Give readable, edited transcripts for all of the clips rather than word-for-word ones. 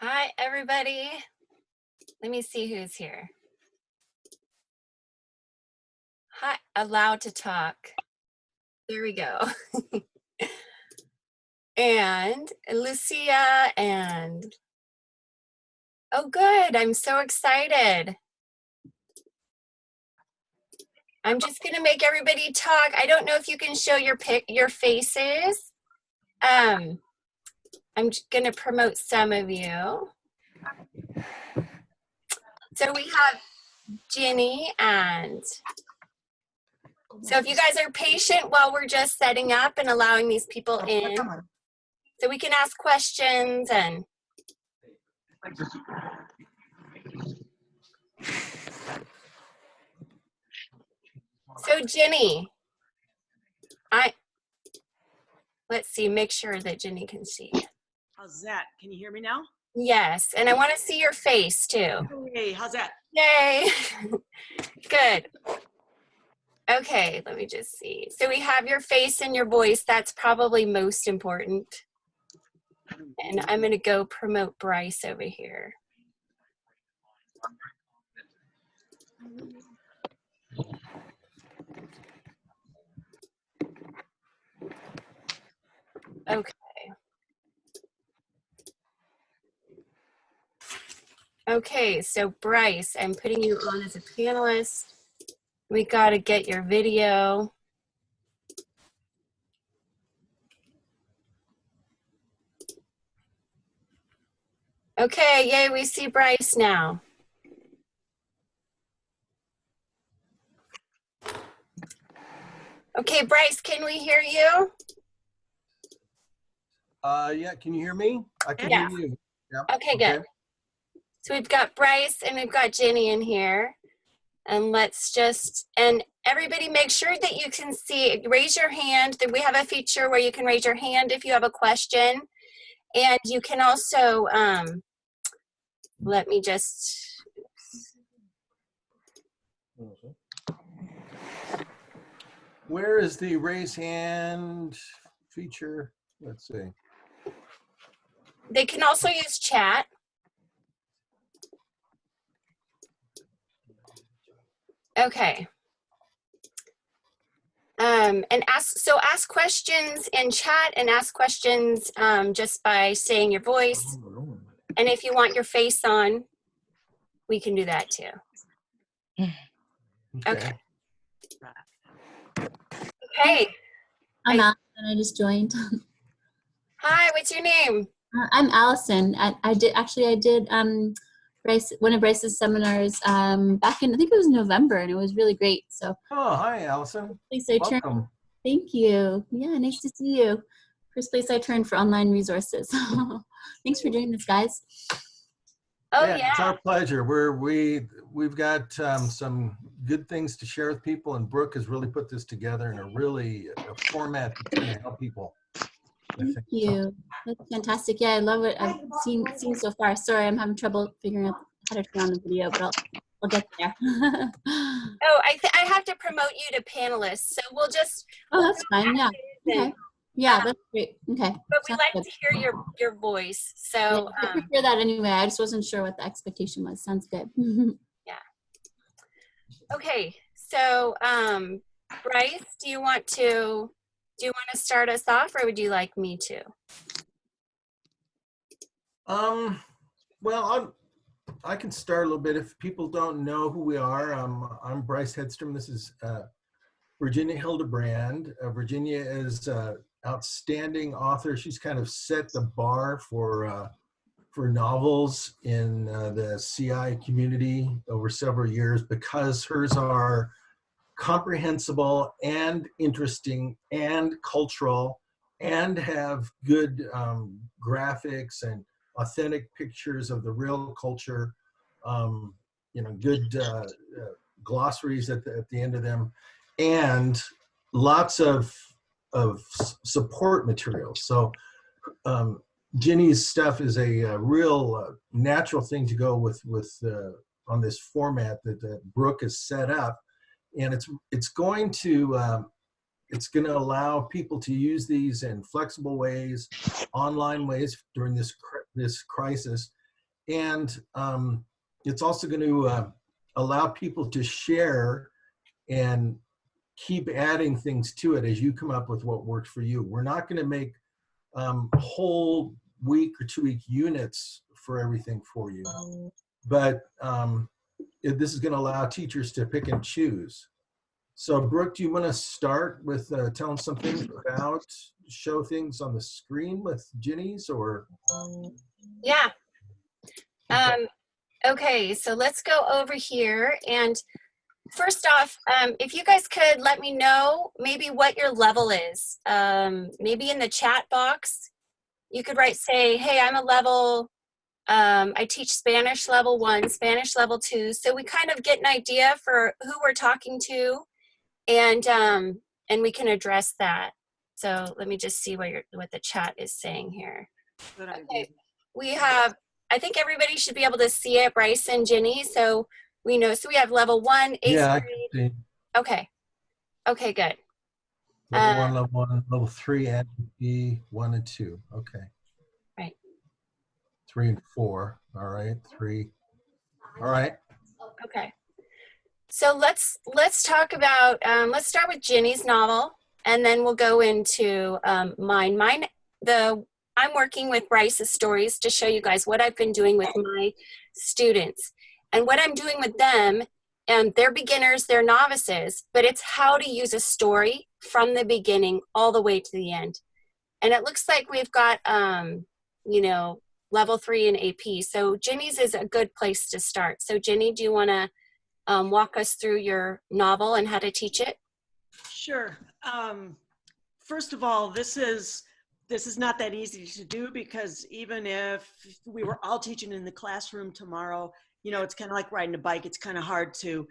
Hi, everybody. Let me see who's here. Hi, allowed to talk. There we go. And Lucia and, oh good, I'm so excited. I'm just gonna make everybody talk. I don't know if you can show your faces. I'm just gonna promote some of you. So we have Ginny and so if you guys are patient while we're just setting up and allowing these people in, so we can ask questions and so Ginny, let's see, make sure that Ginny can see. How's that? Can you hear me now? Yes, and I want to see your face too. Hey, how's that? Yay. Good. Okay, let me just see. So we have your face and your voice. That's probably most important. And I'm going to go promote Bryce over here. Okay. Okay, so Bryce, I'm putting you on as a panelist. We got to get your video. Okay, yay, we see Bryce now. Okay, Bryce, can we hear you? Yeah, can you hear me? I can Yeah. hear you. Yep. Okay, good. So we've got Bryce and we've got Ginny in here. And let's just, and everybody make sure that you can see, raise your hand. We have a feature where you can raise your hand if you have a question. And you can also, let me just. Where is the raise hand feature? Let's see. They can also use chat. Okay. And ask questions in chat and ask questions just by saying your voice. And if you want your face on, we can do that too. Okay. Okay. I'm Allison. I just joined. Hi, what's your name? I'm Allison. I did Bryce, one of Bryce's seminars back in, I think it was November, and it was really great. So. Oh, hi, Allison. Welcome. Thank you. Yeah, nice to see you. First place I turned for online resources. Thanks for doing this, guys. Oh yeah. It's our pleasure. We've got some good things to share with people, and Brooke has really put this together in a format that's going to help people. Thank you. That's fantastic. Yeah, I love what I've seen so far. Sorry, I'm having trouble figuring out how to turn on the video, but I'll get there. Oh, I have to promote you to panelists, so we'll just. Oh, that's fine. Yeah. Okay. Yeah, that's great. Okay. But we like to hear your voice. So yeah, I hear that anyway. I just wasn't sure what the expectation was. Sounds good. Yeah. Okay. So Bryce, do you want to start us off, or would you like me to? Well, I can start a little bit. If people don't know who we are, I'm Bryce Hedstrom. This is Virginia Hildebrandt. Virginia is an outstanding author. She's kind of set the bar for novels in the CI community over several years because hers are comprehensible and interesting and cultural and have good graphics and authentic pictures of the real culture, good glossaries at the end of them, and lots of support materials. So Ginny's stuff is a real natural thing to go with on this format that Brooke has set up, and it's going to allow people to use these in flexible ways, online ways during this crisis, And it's also going to allow people to share and keep adding things to it as you come up with what works for you. We're not going to make whole week or 2 week units for everything for you, but this is going to allow teachers to pick and choose. So Brooke, do you want to start with telling some things about show things on the screen with Ginny's, or? Yeah. Okay, so let's go over here. And first off, if you guys could let me know maybe what your level is. Maybe in the chat box, you could write, say, hey, I'm a level, I teach Spanish level 1, Spanish level 2. So we kind of get an idea for who we're talking to, and we can address that. So let me just see what the chat is saying here. Good idea. Okay, we have, I think everybody should be able to see it, Bryce and Ginny. So we know, so we have level 1, 8th Yeah, I grade. can see. Okay. Okay, good. Level 1, level 3, and B 1 and 2. Okay. Right. 3 and 4. All right. 3. All right. Okay. So let's talk about, let's start with Ginny's novel, and then we'll go into mine. I'm working with Bryce's stories to show you guys what I've been doing with my students. And what I'm doing with them, and they're beginners, they're novices, but it's how to use a story from the beginning all the way to the end. And it looks like we've got, you know, level 3 in AP. So Ginny's is a good place to start. So Ginny, do you want to walk us through your novel and how to teach it? Sure. First of all, this is not that easy to do, because even if we were all teaching in the classroom tomorrow, you know, it's kind of like riding a bike. It's kind of hard to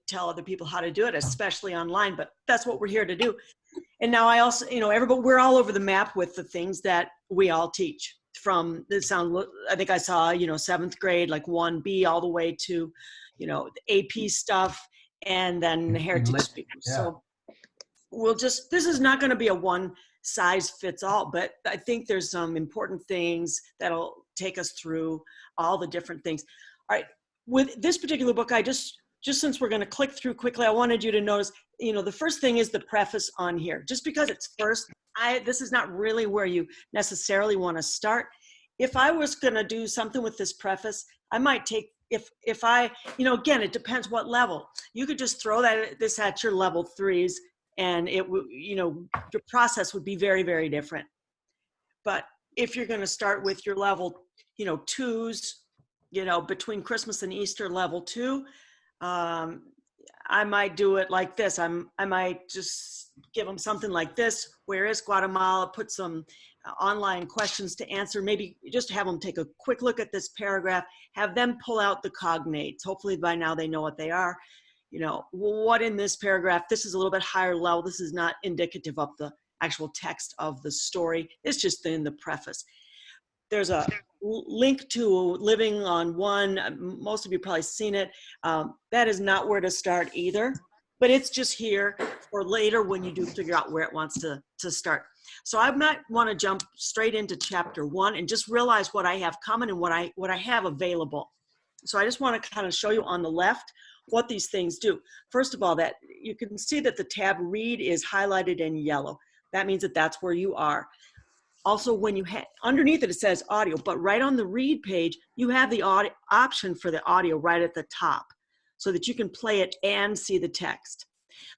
tell other people how to do it, especially online, but that's what we're here to do. And now I also, you know, we're all over the map with the things that we all teach, from I think I saw, you know, 7th grade, like 1B, all the way to, you know, the AP stuff, and then heritage speakers. Yeah. So this is not going to be a one size fits all, but I think there's some important things that'll take us through all the different things. All right, with this particular book, I just since we're going to click through quickly, I wanted you to notice, you know, the first thing is the preface on here. Just because it's first, this is not really where you necessarily want to start. If I was going to do something with this preface, I might take, if I, you know, again, it depends what level. You could just throw this at your level 3s, and it would, you know, the process would be very, very different. But if you're going to start with your level, you know, 2s, you know, between Christmas and Easter, level 2, I might do it like this. I might just give them something like this. Where is Guatemala? Put some online questions to answer. Maybe just have them take a quick look at this paragraph, have them pull out the cognates. Hopefully by now they know what they are. You know, what in this paragraph, this is a little bit higher level. This is not indicative of the actual text of the story. It's just in the preface. There's a link to Living on One. Most of you probably seen it. That is not where to start either, but it's just here for later when you do figure out where it wants to start. So I might want to jump straight into chapter 1 and just realize what I have coming and what I have available. So I just want to kind of show you on the left what these things do. First of all, that you can see that the tab Read is highlighted in yellow. That means that that's where you are. Also, when you underneath it, it says audio, but right on the Read page, you have the audio option for the audio right at the top, so that you can play it and see the text.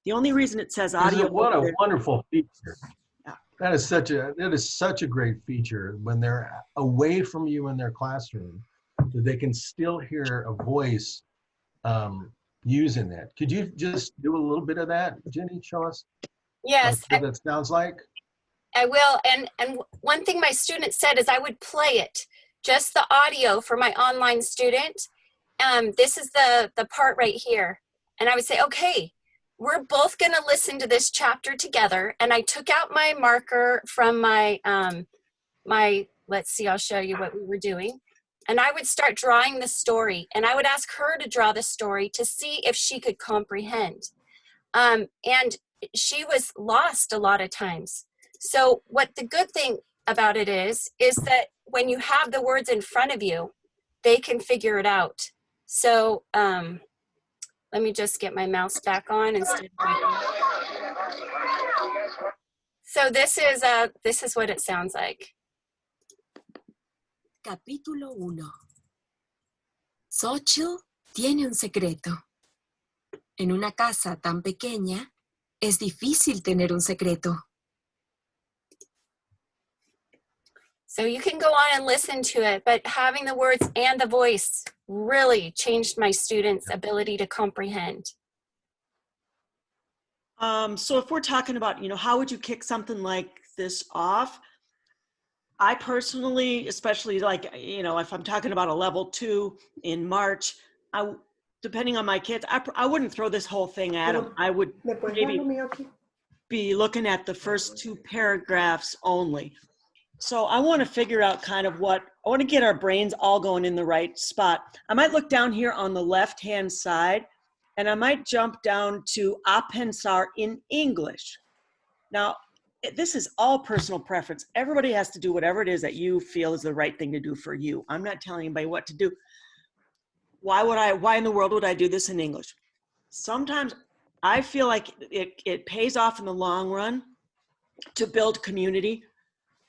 The only reason it says audio. What a wonderful feature. Yeah. That is such a great feature when they're away from you in their classroom, that they can still hear a voice using it. Could you just do a little bit of that, Jenny? Show us. Yes, what that sounds like. I will. And one thing my student said is I would play it, just the audio for my online student. This is the part right here. And I would say, okay, we're both going to listen to this chapter together. And I took out my marker from my, let's see, I'll show you what we were doing. And I would start drawing the story. And I would ask her to draw the story to see if she could comprehend. And she was lost a lot of times. So what the good thing about it is that when you have the words in front of you, they can figure it out. So let me just get my mouse back on instead of so this is what it sounds like. Capítulo 1. Xochitl tiene un secreto. En una casa tan pequeña, es difícil tener un secreto. So you can go on and listen to it, but having the words and the voice really changed my students' ability to comprehend. So if we're talking about, how would you kick something like this off? I personally, especially like, if I'm talking about a level 2 in March, depending on my kids, I wouldn't throw this whole thing at them. I would maybe be looking at the first 2 paragraphs only. So I want to figure out kind of I want to get our brains all going in the right spot. I might look down here on the left-hand side, and I might jump down to a pensar in English. Now, this is all personal preference. Everybody has to do whatever it is that you feel is the right thing to do for you. I'm not telling anybody what to do. Why in the world would I do this in English? Sometimes I feel like it pays off in the long run to build community,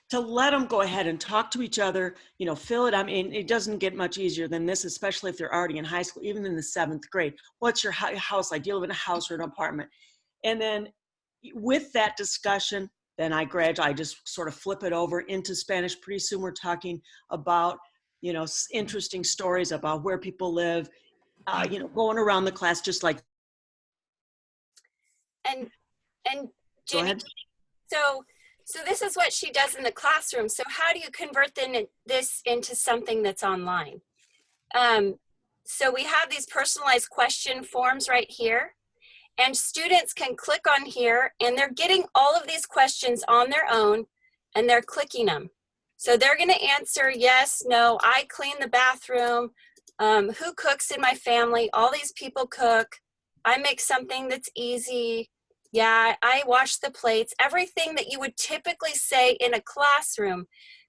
to let them go ahead and talk to each other, fill it. I mean, it doesn't get much easier than this, especially if they're already in high school, even in the 7th grade. What's your house like? Do you live in a house or an apartment? And then with that discussion, then I just sort of flip it over into Spanish. Pretty soon we're talking about, interesting stories about where people live, going around the class just like. And Go Jenny, ahead. So this is what she does in the classroom. So how do you convert this into something that's online? So we have these personalized question forms right here, and students can click on here, and they're getting all of these questions on their own, and they're clicking them. So they're going to answer yes, no, I clean the bathroom, who cooks in my family, all these people cook, I make something that's easy, yeah, I wash the plates. Everything that you would typically say in a classroom,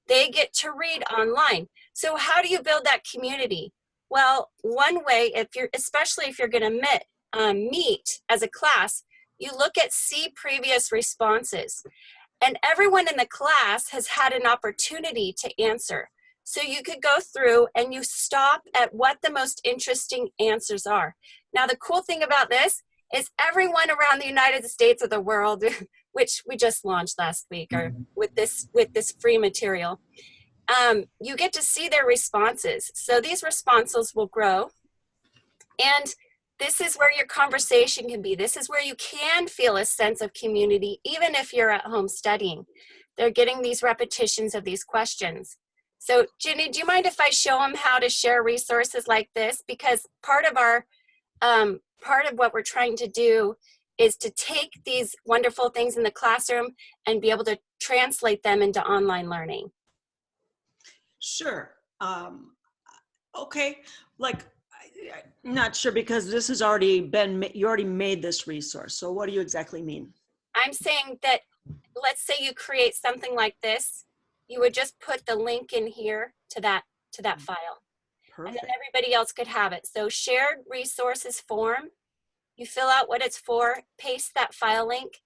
they get to read online. So how do you build that community? Well, one way, especially if you're going to meet as a class, you look at see previous responses. And everyone in the class has had an opportunity to answer. So you could go through and you stop at what the most interesting answers are. Now, the cool thing about this is everyone around the United States or the world, which we just launched last week, or with this free material, you get to see their responses. So these responses will grow, and this is where your conversation can be. This is where you can feel a sense of community, even if you're at home studying. They're getting these repetitions of these questions. So Ginny, do you mind if I show them how to share resources like this? Because part of what we're trying to do is to take these wonderful things in the classroom and be able to translate them into online learning. Sure. Okay. I'm not sure, because this has already you already made this resource. So what do you exactly mean? I'm saying that, let's say you create something like this, you would just put the link in here to that file. Perfect. And then everybody else could have it. So shared resources form, you fill out what it's for, paste that file link,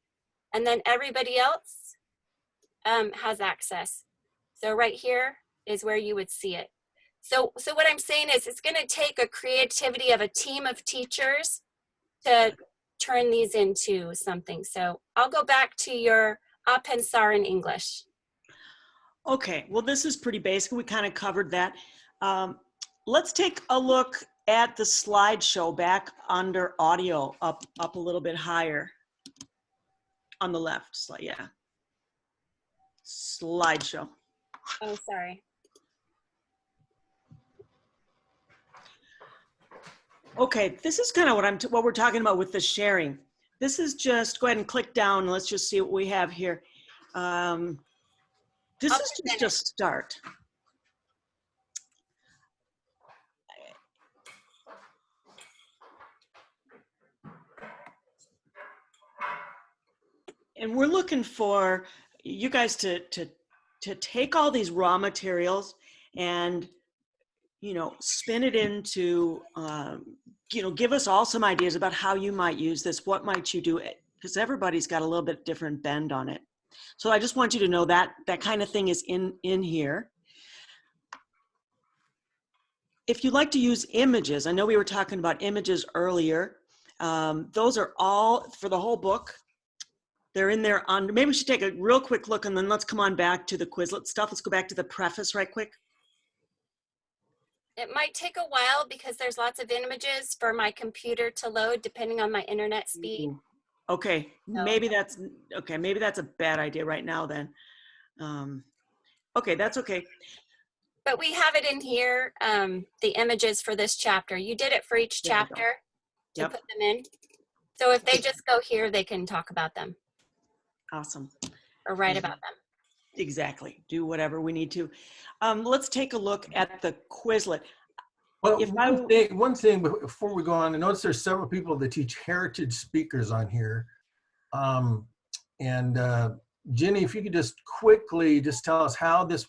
and then everybody else has access. So right here is where you would see it. So what I'm saying is it's going to take a creativity of a team of teachers to turn these into something. So I'll go back to your a pensar in English. Okay, well, this is pretty basic. We kind of covered that. Let's take a look at the slideshow back under audio, up a little bit higher on the left. Yeah. Slideshow. Oh, sorry. Okay, this is kind of what we're talking about with the sharing. This is just, go ahead and click down. Let's just see what we have here. This is just a start. And we're looking for you guys to take all these raw materials and spin it into, give us all some ideas about how you might use this. What might you do? Because everybody's got a little bit different bend on it. So I just want you to know that that kind of thing is in here. If you like to use images, I know we were talking about images earlier. Those are all for the whole book. They're in there on, maybe we should take a real quick look and then let's come on back to the Quizlet stuff. Let's go back to the preface right quick. It might take a while because there's lots of images for my computer to load depending on my internet speed. Okay, maybe that's a bad idea right now then. Okay, that's okay. But we have it in here, the images for this chapter. You did it for each There we go. chapter to Yep. put them in. So if they just go here, they can talk about them Awesome. or write about them. Exactly. Do whatever we need to. Let's take a look at the Quizlet. Well, If one thing before we go on, I notice there's several people that teach heritage speakers on here. Jenny, if you could just quickly just tell us how this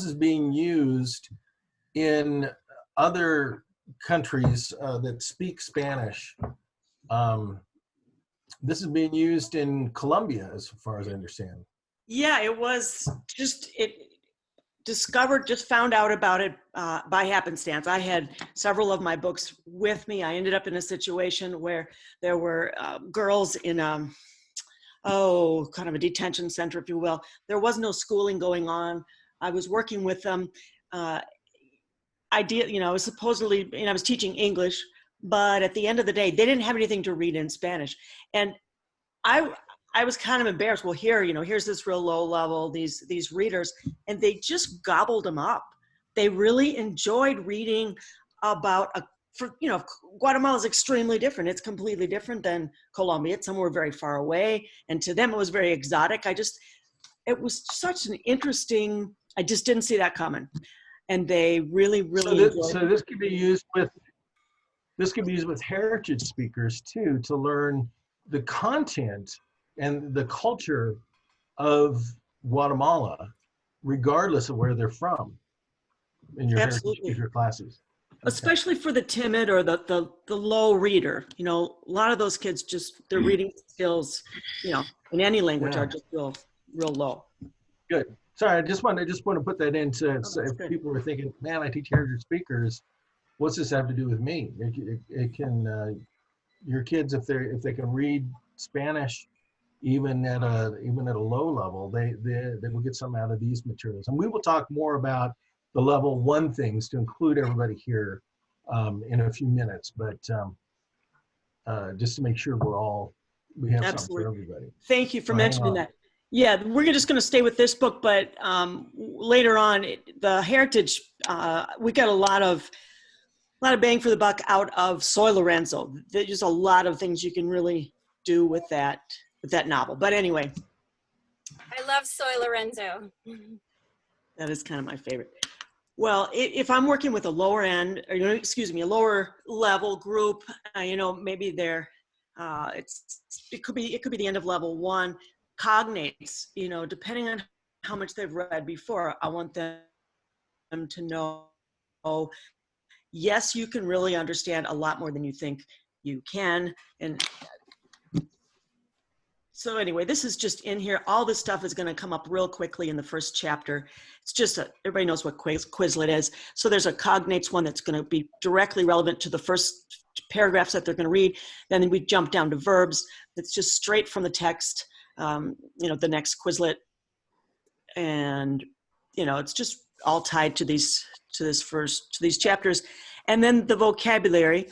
is being used in other countries that speak Spanish. This is being used in Colombia, as far as I understand. Yeah, it was just found out about it by happenstance. I had several of my books with me. I ended up in a situation where there were girls in kind of a detention center, if you will. There was no schooling going on. I was working with them. I was supposedly, I was teaching English, but at the end of the day, they didn't have anything to read in Spanish. And I was kind of embarrassed. Well, here's this real low level, these readers, and they just gobbled them up. They really enjoyed reading about Guatemala is extremely different. It's completely different than Colombia. It's somewhere very far away. And to them, it was very exotic. It was such an interesting, I just didn't see that coming. And they really, really enjoyed it. So this could be used with heritage speakers too, to learn the content and the culture of Guatemala, regardless of where they're from, in your heritage speaker classes. Okay. Especially for the timid or the low reader. A lot of those kids their reading skills, in any language are just real low. Good. Sorry, I just want to put that in so if people were thinking, man, I teach heritage speakers, what's this have to do with me? It can, your kids, if they can read Spanish, even at a low level, they will get something out of these materials. And we will talk more about the level 1 things to include everybody here in a few minutes, but just to make sure we have something for everybody. Thank you for mentioning that. Yeah, we're just going to stay with this book, but later on, the heritage, we got a lot of bang for the buck out of Soy Lorenzo. There's a lot of things you can really do with that novel. But anyway. I love Soy Lorenzo. That is kind of my favorite. Well, if I'm working with a lower end, or a lower level group, maybe it could be the end of level 1. Cognates, depending on how much they've read before, I want them to know, yes, you can really understand a lot more than you think you can. And so anyway, this is just in here. All this stuff is going to come up real quickly in the first chapter. It's just everybody knows what Quizlet is. So there's a cognates one that's going to be directly relevant to the first paragraphs that they're going to read. Then we jump down to verbs. It's just straight from the text. The next Quizlet, and it's just all tied to these chapters. And then the vocabulary,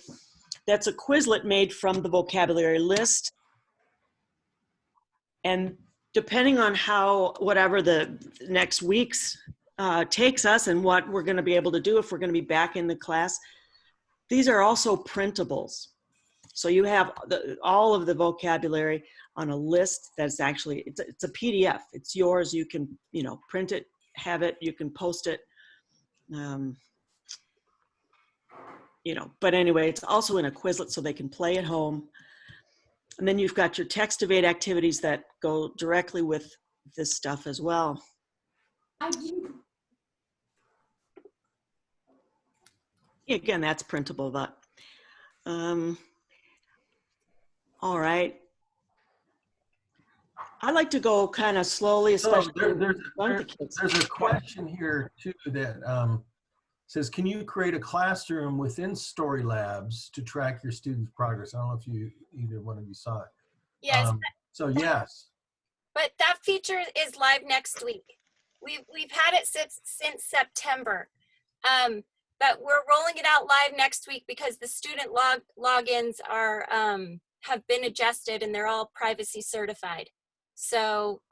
that's a Quizlet made from the vocabulary list. And depending on whatever the next week's takes us and what we're going to be able to do if we're going to be back in the class, these are also printables. So you have all of the vocabulary on a list that's actually, it's a PDF. It's yours. You can, print it, have it, you can post it. But anyway, it's also in a Quizlet so they can play at home. And then you've got your text of 8 activities that go directly with this stuff as well. Again, that's printable, but, all right. I like to go kind of slowly, So especially with the kids. there's a question here too that says, can you create a classroom within Storylabs to track your students' progress? I don't know if either one of you saw it. Yes, So yes. but that feature is live next week. We've had it since September, but we're rolling it out live next week because the student logins are have been adjusted and they're all privacy certified. So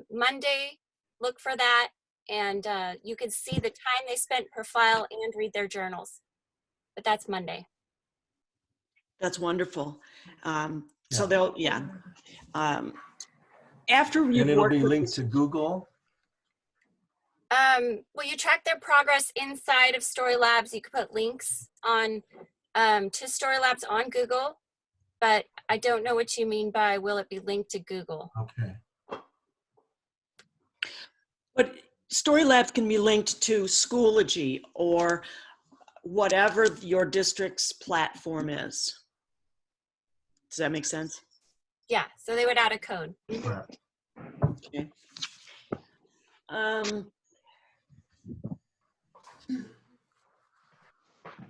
Monday, look for that, and you can see the time they spent per file and read their journals. But that's Monday. That's wonderful. So Yeah. they'll, after And you've it'll worked be with linked to Google. Will you track their progress inside of Storylabs? You could put links on to Storylabs on Google, but I don't know what you mean by will it be linked to Google? Okay. But Storylabs can be linked to Schoology or whatever your district's platform is. Does that make sense? Yeah, so they would add a code. Right. Okay.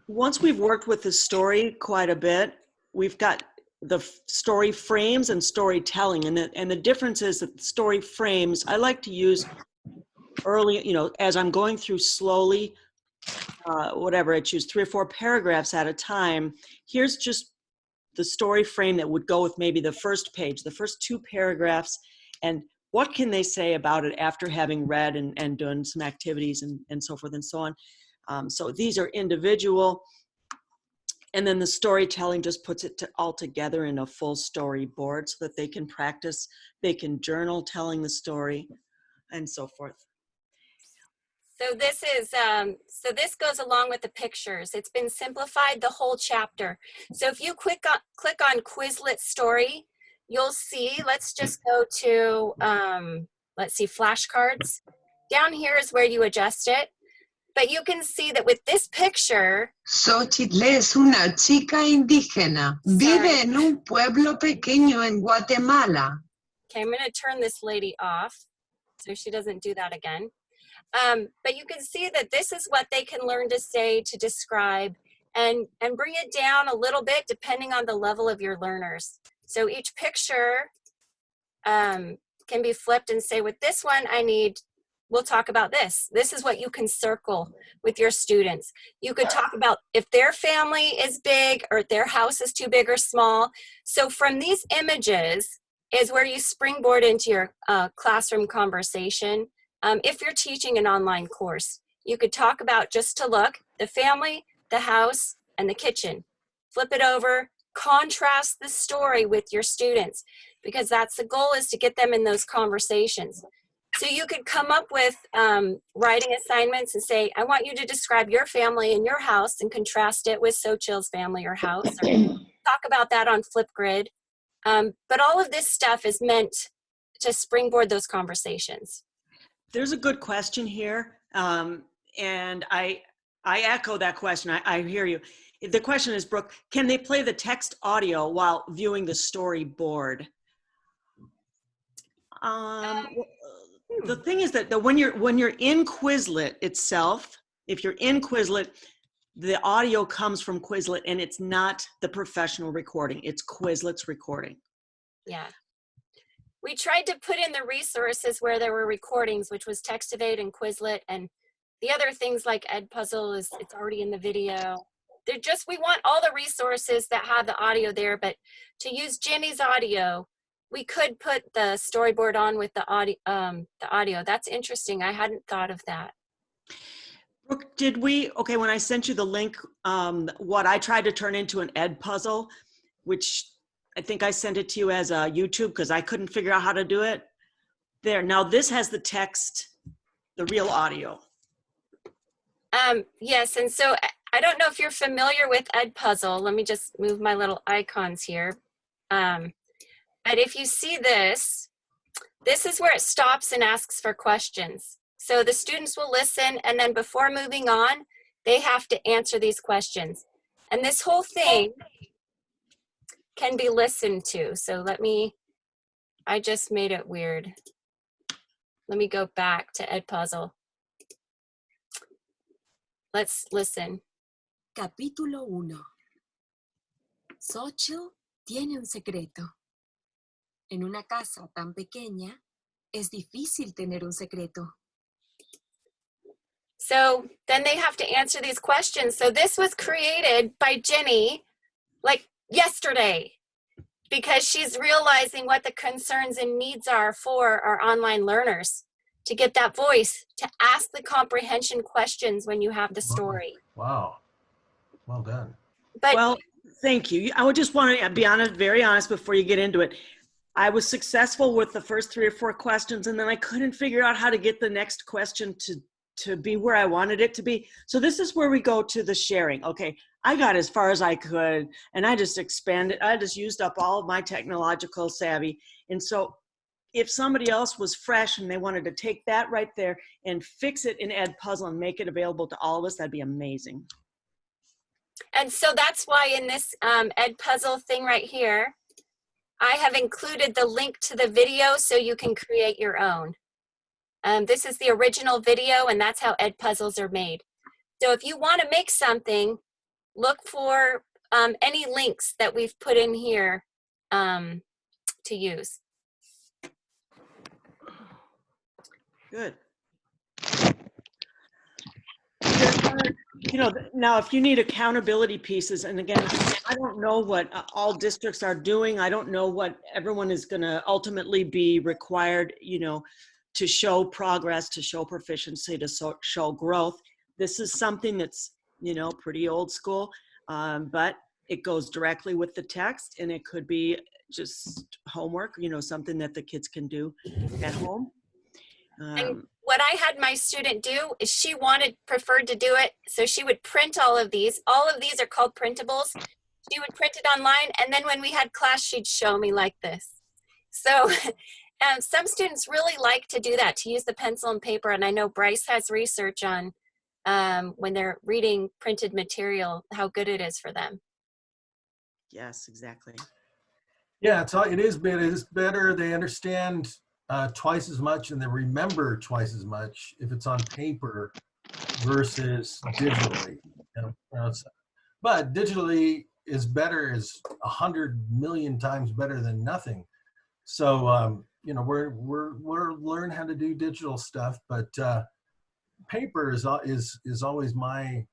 Once we've worked with the story quite a bit, we've got the story frames and storytelling, and the difference is that the story frames I like to use early, as I'm going through slowly, whatever, I choose 3 or 4 paragraphs at a time. Here's just the story frame that would go with maybe the first page, the first 2 paragraphs, and what can they say about it after having read and done some activities and so forth and so on. So these are individual, and then the storytelling just puts it all together in a full storyboard so that they can practice, they can journal telling the story, and so forth. So this is so this goes along with the pictures. It's been simplified, the whole chapter. So if you click on Quizlet story, you'll see. Let's just go to let's see, flashcards. Down here is where you adjust it. But you can see that with this picture. Xochitl es una chica indígena. Vive en un pueblo pequeño en Guatemala. Okay, I'm going to turn this lady off so she doesn't do that again. But you can see that this is what they can learn to say, to describe, and bring it down a little bit depending on the level of your learners. So each picture can be flipped and say, with this one, we'll talk about this. This is what you can circle with your students. You could talk about if their family is big or if their house is too big or small. So from these images is where you springboard into your classroom conversation. If you're teaching an online course, you could talk about, just to look, the family, the house, and the kitchen. Flip it over, contrast the story with your students, because that's the goal, is to get them in those conversations. So you could come up with writing assignments and say, I want you to describe your family and your house and contrast it with Xochitl's family or house. Or talk about that on Flipgrid. But all of this stuff is meant to springboard those conversations. There's a good question here, and I echo that question. I hear you. The question is, Brooke, can they play the text audio while viewing the storyboard? The thing is that when you're in Quizlet itself, if you're in Quizlet, the audio comes from Quizlet, and it's not the professional recording. It's Quizlet's recording. Yeah. We tried to put in the resources where there were recordings, which was Text-Evade and Quizlet, and the other things like Edpuzzle it's already in the video. We want all the resources that have the audio there, but to use Jenny's audio, we could put the storyboard on with the audio. That's interesting. I hadn't thought of that. Brooke, when I sent you the link, what I tried to turn into an Edpuzzle, which I think I sent it to you as a YouTube because I couldn't figure out how to do it. There, now this has the text, the real audio. Yes, and so I don't know if you're familiar with Edpuzzle. Let me just move my little icons here. But if you see this is where it stops and asks for questions. So the students will listen, and then before moving on, they have to answer these questions. And this whole thing can be listened to. So I just made it weird. Let me go back to Edpuzzle. Let's listen. Capítulo 1. Xochitl tiene un secreto. En una casa tan pequeña, es difícil tener un secreto. So then they have to answer these questions. So this was created by Jenny like yesterday because she's realizing what the concerns and needs are for our online learners to get that voice, to ask the comprehension questions when you have the story. Wow. Well done. But Well, thank you. I would just want to be honest, very honest before you get into it. I was successful with the first 3 or 4 questions, and then I couldn't figure out how to get the next question to be where I wanted it to be. So this is where we go to the sharing. Okay, I got as far as I could, and I just expanded. I just used up all of my technological savvy. And so if somebody else was fresh and they wanted to take that right there and fix it in Edpuzzle and make it available to all of us, that'd be amazing. And so that's why in this Edpuzzle thing right here, I have included the link to the video so you can create your own. This is the original video, and that's how Edpuzzles are made. So if you want to make something, look for any links that we've put in here to use. Good. You know, now if you need accountability pieces, and again, I don't know what all districts are doing. I don't know what everyone is going to ultimately be required, you know, to show progress, to show proficiency, to show growth. This is something that's, you know, pretty old school, but it goes directly with the text, and it could be just homework, you know, something that the kids can do at home. And what I had my student do is she preferred to do it. So she would print all of these. All of these are called printables. She would print it online. And then when we had class, she'd show me like this. So some students really like to do that, to use the pencil and paper. And I know Bryce has research on when they're reading printed material, how good it is for them. Yes, exactly. Yeah, it is better. They understand twice as much and they remember twice as much if it's on paper versus digitally. You know, but digitally is better, is 100 million times better than nothing. So you know, we're learn how to do digital stuff, but paper is always my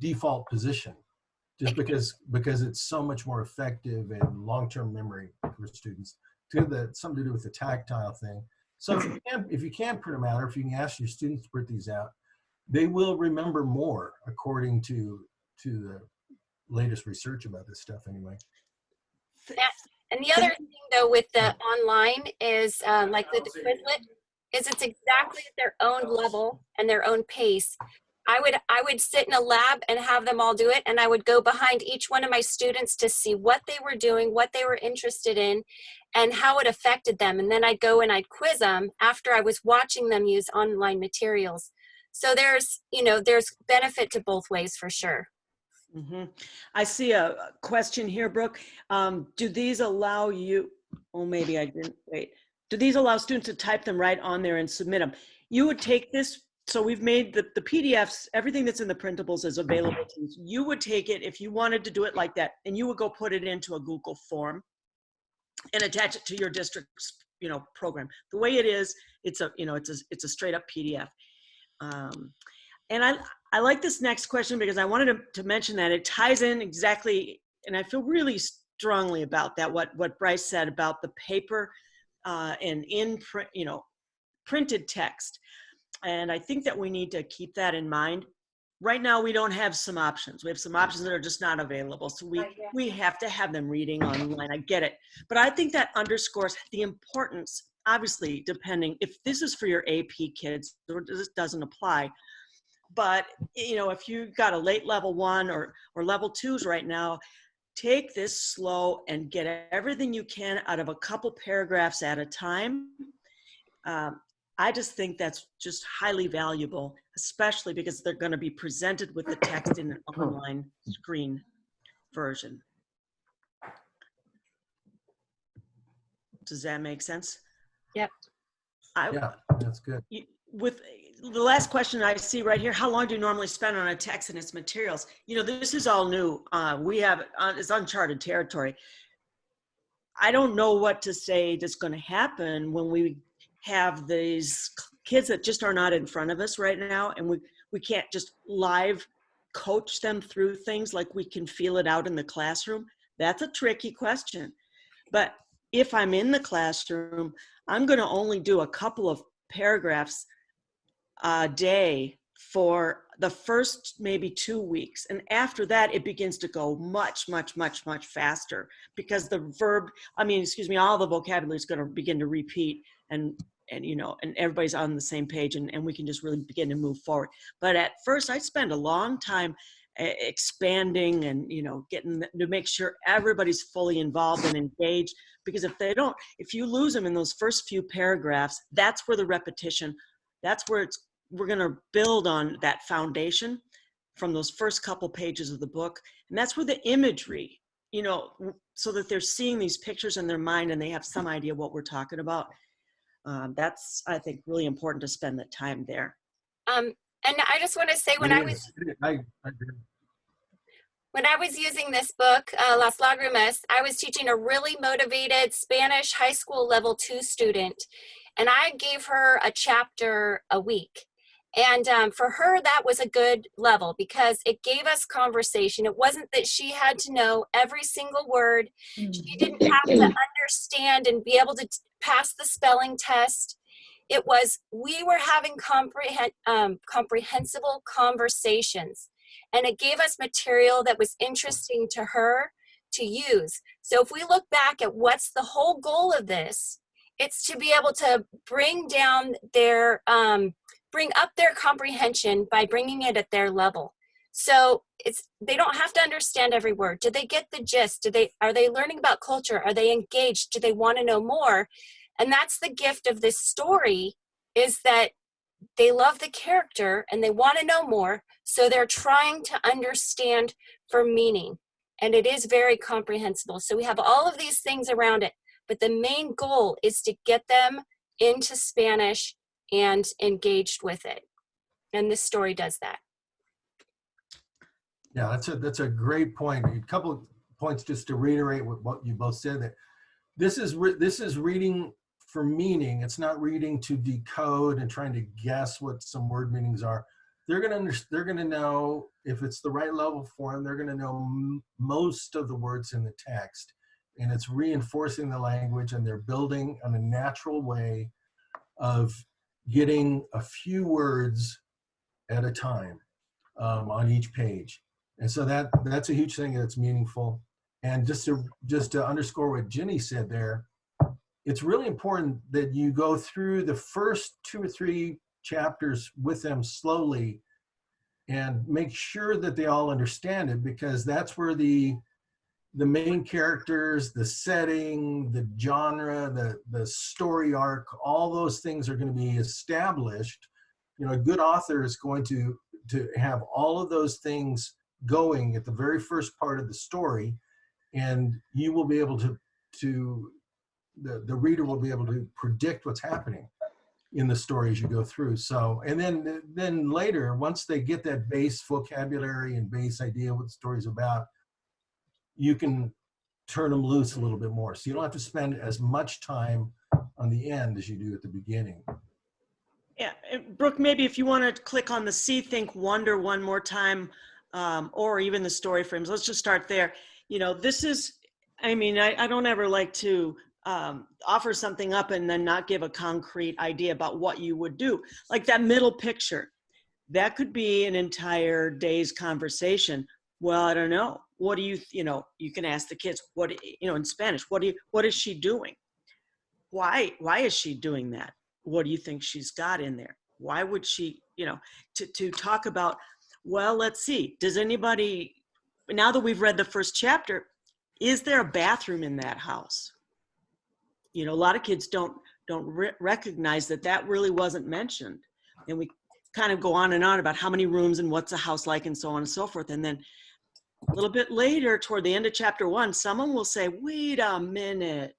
default position, just because it's so much more effective and long-term memory for students. Something to do with the tactile thing. So if you can print them out, or if you can ask your students to print these out, they will remember more, according to the latest research about this stuff anyway. And the other thing though with the online is like the Quizlet, is it's exactly at their own level and their own pace. I would sit in a lab and have them all do it, and I would go behind each one of my students to see what they were doing, what they were interested in, and how it affected them. And then I'd go and I'd quiz them after I was watching them use online materials. So there's benefit to both ways for sure. Mm-hmm. I see a question here, Brooke. Do these allow you, oh, maybe I didn't, wait. Do these allow students to type them right on there and submit them? You would take this, so we've made the PDFs, everything that's in the printables is available to you. You would take it if you wanted to do it like that, and you would go put it into a Google form and attach it to your district's, you know, program. The way it is, it's a straight up PDF. And I like this next question because I wanted to mention that it ties in exactly, and I feel really strongly about that, what Bryce said about the paper and in print, you know, printed text. And I think that we need to keep that in mind. Right now, we don't have some options. We have some options that are just not available. So we have to have them reading online. I get it. But I think that underscores the importance, obviously, depending if this is for your AP kids, or this doesn't apply. But, you know, if you've got a late level 1 or level 2s right now, take this slow and get everything you can out of a couple paragraphs at a time. I just think that's just highly valuable, especially because they're going to be presented with the text in an online screen version. Does that make sense? Yep. Yeah, that's good. With the last question I see right here, how long do you normally spend on a text and its materials? You know, this is all new. It's uncharted territory. I don't know what to say that's going to happen when we have these kids that just are not in front of us right now, and we can't just live coach them through things like we can feel it out in the classroom. That's a tricky question. But if I'm in the classroom, I'm going to only do a couple of paragraphs a day for the first maybe 2 weeks. And after that, it begins to go much, much, much, much faster because all the vocabulary is going to begin to repeat and everybody's on the same page and we can just really begin to move forward. But at first I spend a long time expanding and, getting to make sure everybody's fully involved and engaged, because if you lose them in those first few paragraphs, that's where the repetition, we're going to build on that foundation from those first couple pages of the book. And that's where the imagery, so that they're seeing these pictures in their mind and they have some idea what we're talking about. That's, I think, really important to spend the time there. And I just want to say, when I was using this book, Las Lágrimas, I was teaching a really motivated Spanish high school level 2 student, and I gave her a chapter a week. And for her, that was a good level because it gave us conversation. It wasn't that she had to know every single word. She didn't have to understand and be able to pass the spelling test. It was, we were having comprehensible conversations. And it gave us material that was interesting to her to use. So if we look back at what's the whole goal of this, it's to be able to bring up their comprehension by bringing it at their level. So they don't have to understand every word. Do they get the gist? Are they learning about culture? Are they engaged? Do they want to know more? And that's the gift of this story, is that they love the character and they want to know more. So they're trying to understand for meaning. And it is very comprehensible. So we have all of these things around it, but the main goal is to get them into Spanish and engaged with it. And this story does that. Yeah, that's a great point. A couple of points just to reiterate what you both said, that this is reading for meaning. It's not reading to decode and trying to guess what some word meanings are. They're gonna know if it's the right level for them. They're gonna know most of the words in the text, and it's reinforcing the language, and they're building on a natural way of getting a few words at a time on each page. And so that's a huge thing that's meaningful. And just to underscore what Jenny said there, it's really important that you go through the first 2 or 3 chapters with them slowly and make sure that they all understand it, because that's where the main characters, the setting, the genre, the story arc, all those things are going to be established. A good author is going to have all of those things going at the very first part of the story, and you will be able to the reader will be able to predict what's happening in the story as you go through. So, and then later, once they get that base vocabulary and base idea what the story's about, you can turn them loose a little bit more. So you don't have to spend as much time on the end as you do at the beginning. Yeah, Brooke, maybe if you want to click on the See, Think, Wonder one more time, or even the story frames, let's just start there. This is, I don't ever like to offer something up and then not give a concrete idea about what you would do. Like that middle picture, that could be an entire day's conversation. Well, I don't know. What do you can ask the kids, in Spanish, what is she doing? Why is she doing that? What do you think she's got in there? Why would she, to talk about, well, let's see, does anybody, now that we've read the first chapter, is there a bathroom in that house? A lot of kids don't recognize that that really wasn't mentioned. And we kind of go on and on about how many rooms and what's a house like and so on and so forth. And then a little bit later, toward the end of chapter 1, someone will say, wait a minute,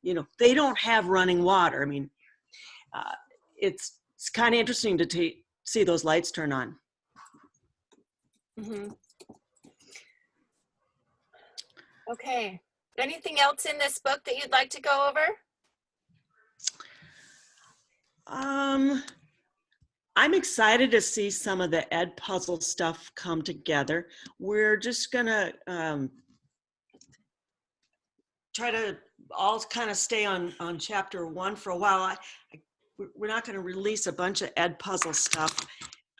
you know, they don't have running water. I mean, it's kind of interesting to see those lights turn on. Mm-hmm. Okay. Anything else in this book that you'd like to go over? I'm excited to see some of the ed puzzle stuff come together. We're just gonna try to all kind of stay on chapter 1 for a while. We're not going to release a bunch of ed puzzle stuff.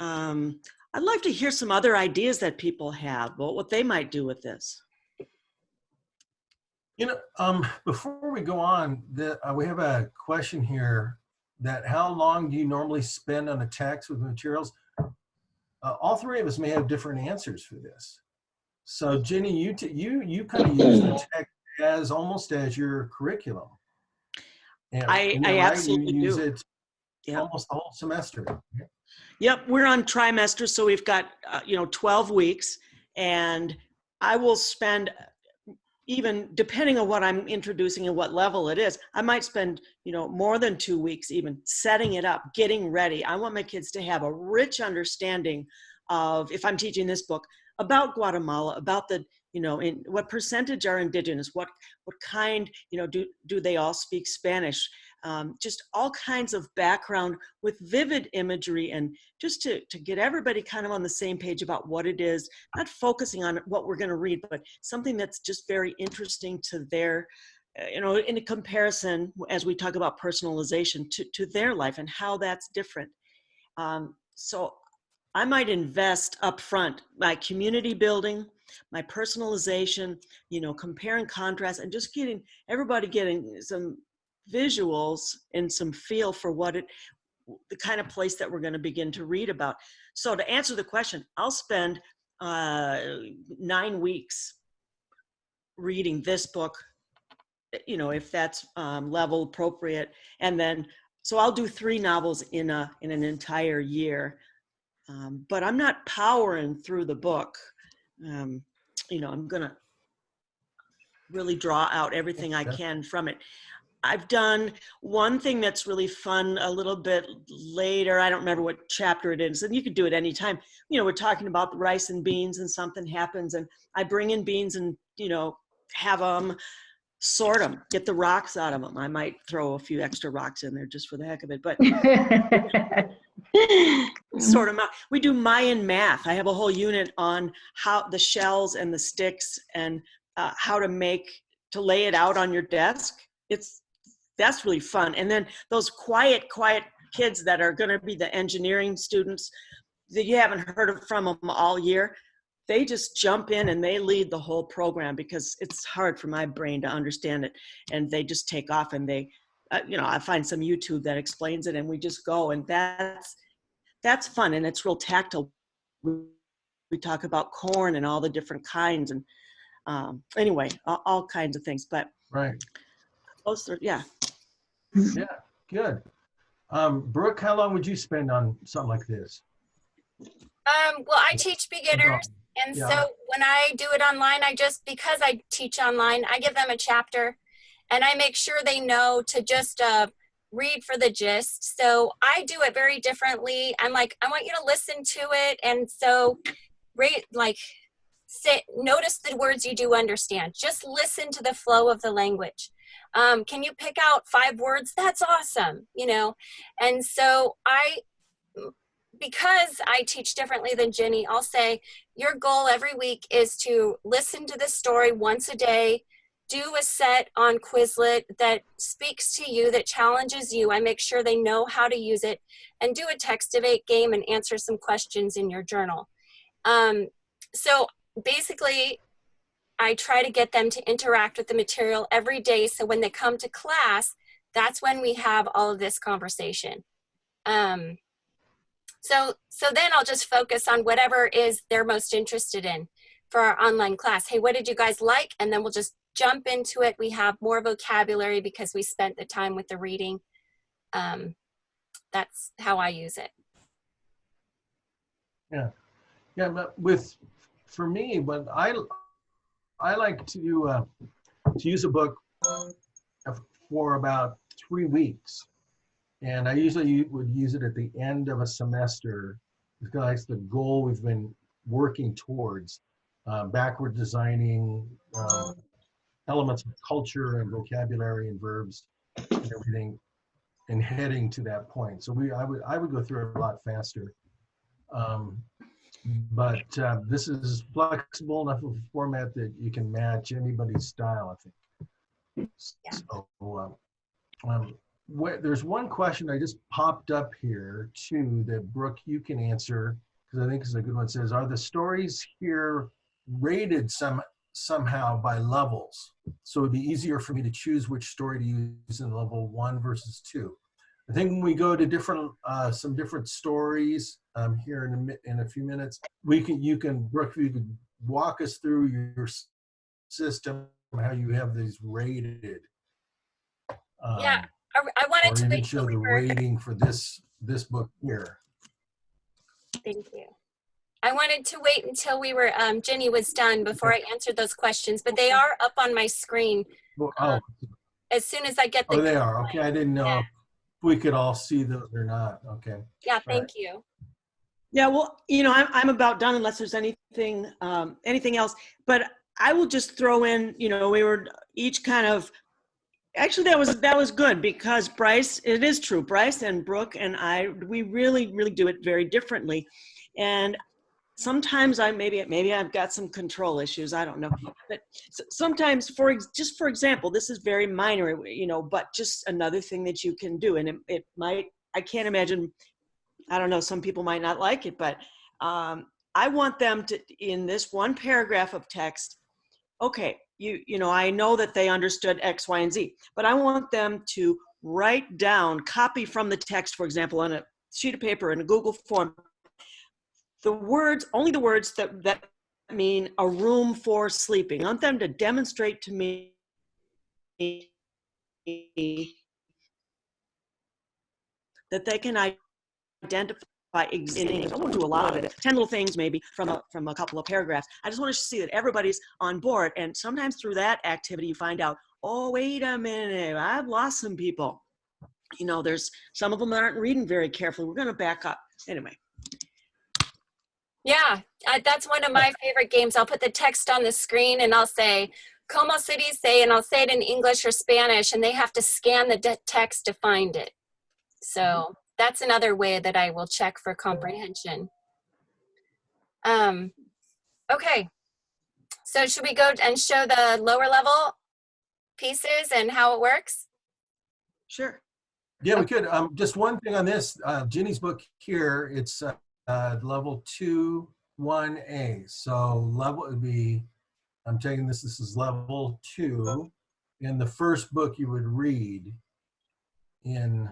I'd like to hear some other ideas that people have, what they might do with this. You know, before we go on, we have a question here that how long do you normally spend on a text with materials? All three of us may have different answers for this. So Jenny, you kind of use the text as almost as your curriculum. And, I absolutely you use do. it Yep. almost the whole semester. Yep, we're on trimester, so we've got 12 weeks, and I will spend, even depending on what I'm introducing and what level it is, I might spend more than 2 weeks even setting it up, getting ready. I want my kids to have a rich understanding of, if I'm teaching this book, about Guatemala, about the in what percentage are indigenous, what kind do they all speak Spanish, just all kinds of background with vivid imagery, and just to get everybody kind of on the same page about what it is, not focusing on what we're going to read, but something that's just very interesting to their in a comparison, as we talk about personalization, to their life and how that's different. So I might invest up front my community building, my personalization, compare and contrast, and just everybody getting some visuals and some feel for the kind of place that we're going to begin to read about. So to answer the question, I'll spend 9 weeks reading this book, if that's level appropriate. And then, so I'll do 3 novels in an entire year. But I'm not powering through the book. I'm going to really draw out everything I can from it. I've done one thing that's really fun a little bit later. I don't remember what chapter it is, and you could do it anytime. We're talking about the rice and beans, and something happens, and I bring in beans and, have them sort them, get the rocks out of them. I might throw a few extra rocks in there just for the heck of it, but sort them out. We do Mayan math. I have a whole unit on how the shells and the sticks and how to lay it out on your desk. That's really fun. And then those quiet kids that are going to be the engineering students that you haven't heard from them all year, they just jump in and they lead the whole program, because it's hard for my brain to understand it. And they just take off, and they, I find some YouTube that explains it, and we just go, and that's fun. And it's real tactile. We talk about corn and all the different kinds, and anyway, all kinds of things. But right. Yeah, good. Brooke, how long would you spend on something like this? Well, I teach beginners, and so when I do it online, because I teach online, I give them a chapter, and I make sure they know to just read for the gist. So I do it very differently. I'm like, I want you to listen to it, and so notice the words you do understand. Just listen to the flow of the language. Can you pick out 5 words? That's awesome, And so because I teach differently than Jenny, I'll say your goal every week is to listen to this story once a day, do a set on Quizlet that speaks to you, that challenges you. I make sure they know how to use it, and do a text-to-8 game and answer some questions in your journal. So basically, I try to get them to interact with the material every day, so when they come to class, that's when we have all of this conversation. So then I'll just focus on whatever is they're most interested in for our online class. Hey, what did you guys like? And then we'll just jump into it, we have more vocabulary because we spent the time with the reading. That's how I use it. Yeah, but for me, when I like to use a book for about 3 weeks, and I usually would use it at the end of a semester because that's the goal we've been working towards, backward designing elements of culture and vocabulary and verbs and everything, and heading to that point. So I would go through it a lot faster. But this is flexible enough of a format that you can match anybody's style, I think. Yeah. So there's one question I just popped up here too that Brooke, you can answer, because I think it's a good one. It says, are the stories here rated somehow by levels? So it'd be easier for me to choose which story to use in level 1 versus 2. I think when we go to some different stories here in a few minutes, Brooke, you could walk us through your system, how you have these rated. Yeah, I wanted to even wait show till the we were, rating for this book here. thank you. I wanted to wait until we were, Jenny was done before I answered those questions, but they are up on my screen. As soon as I get the. Oh, they are. Okay, I didn't know Yeah. if we could all see those or not. Okay. Yeah, thank you. Yeah, well, I'm about done unless there's anything else. But I will just throw in, we were each kind of. Actually, that was good because Bryce, it is true. Bryce and Brooke and I, we really do it very differently, and sometimes maybe I've got some control issues. I don't know, but sometimes, for example, this is very minor, but just another thing that you can do, and it might. I can't imagine. I don't know. Some people might not like it, but I want them to, in this one paragraph of text. Okay, I know that they understood X, Y, and Z, but I want them to write down, copy from the text, for example, on a sheet of paper in a Google form, only the words that mean a room for sleeping. I want them to demonstrate to me that they can identify existing. I won't do a lot of it. 10 little things maybe from a couple of paragraphs. I just want to see that everybody's on board. And sometimes through that activity, you find out, oh, wait a minute, I've lost some people. There's some of them that aren't reading very carefully. We're going to back up. Anyway. Yeah, that's one of my favorite games. I'll put the text on the screen and I'll say, como se dice, and I'll say it in English or Spanish, and they have to scan the text to find it. So that's another way that I will check for comprehension. Okay, so should we go and show the lower level pieces and how it works? Sure. Yeah, we could. Just one thing on this, Jenny's book here, it's level 2, 1A. So level would be, I'm taking this is level 2. In the first book you would read in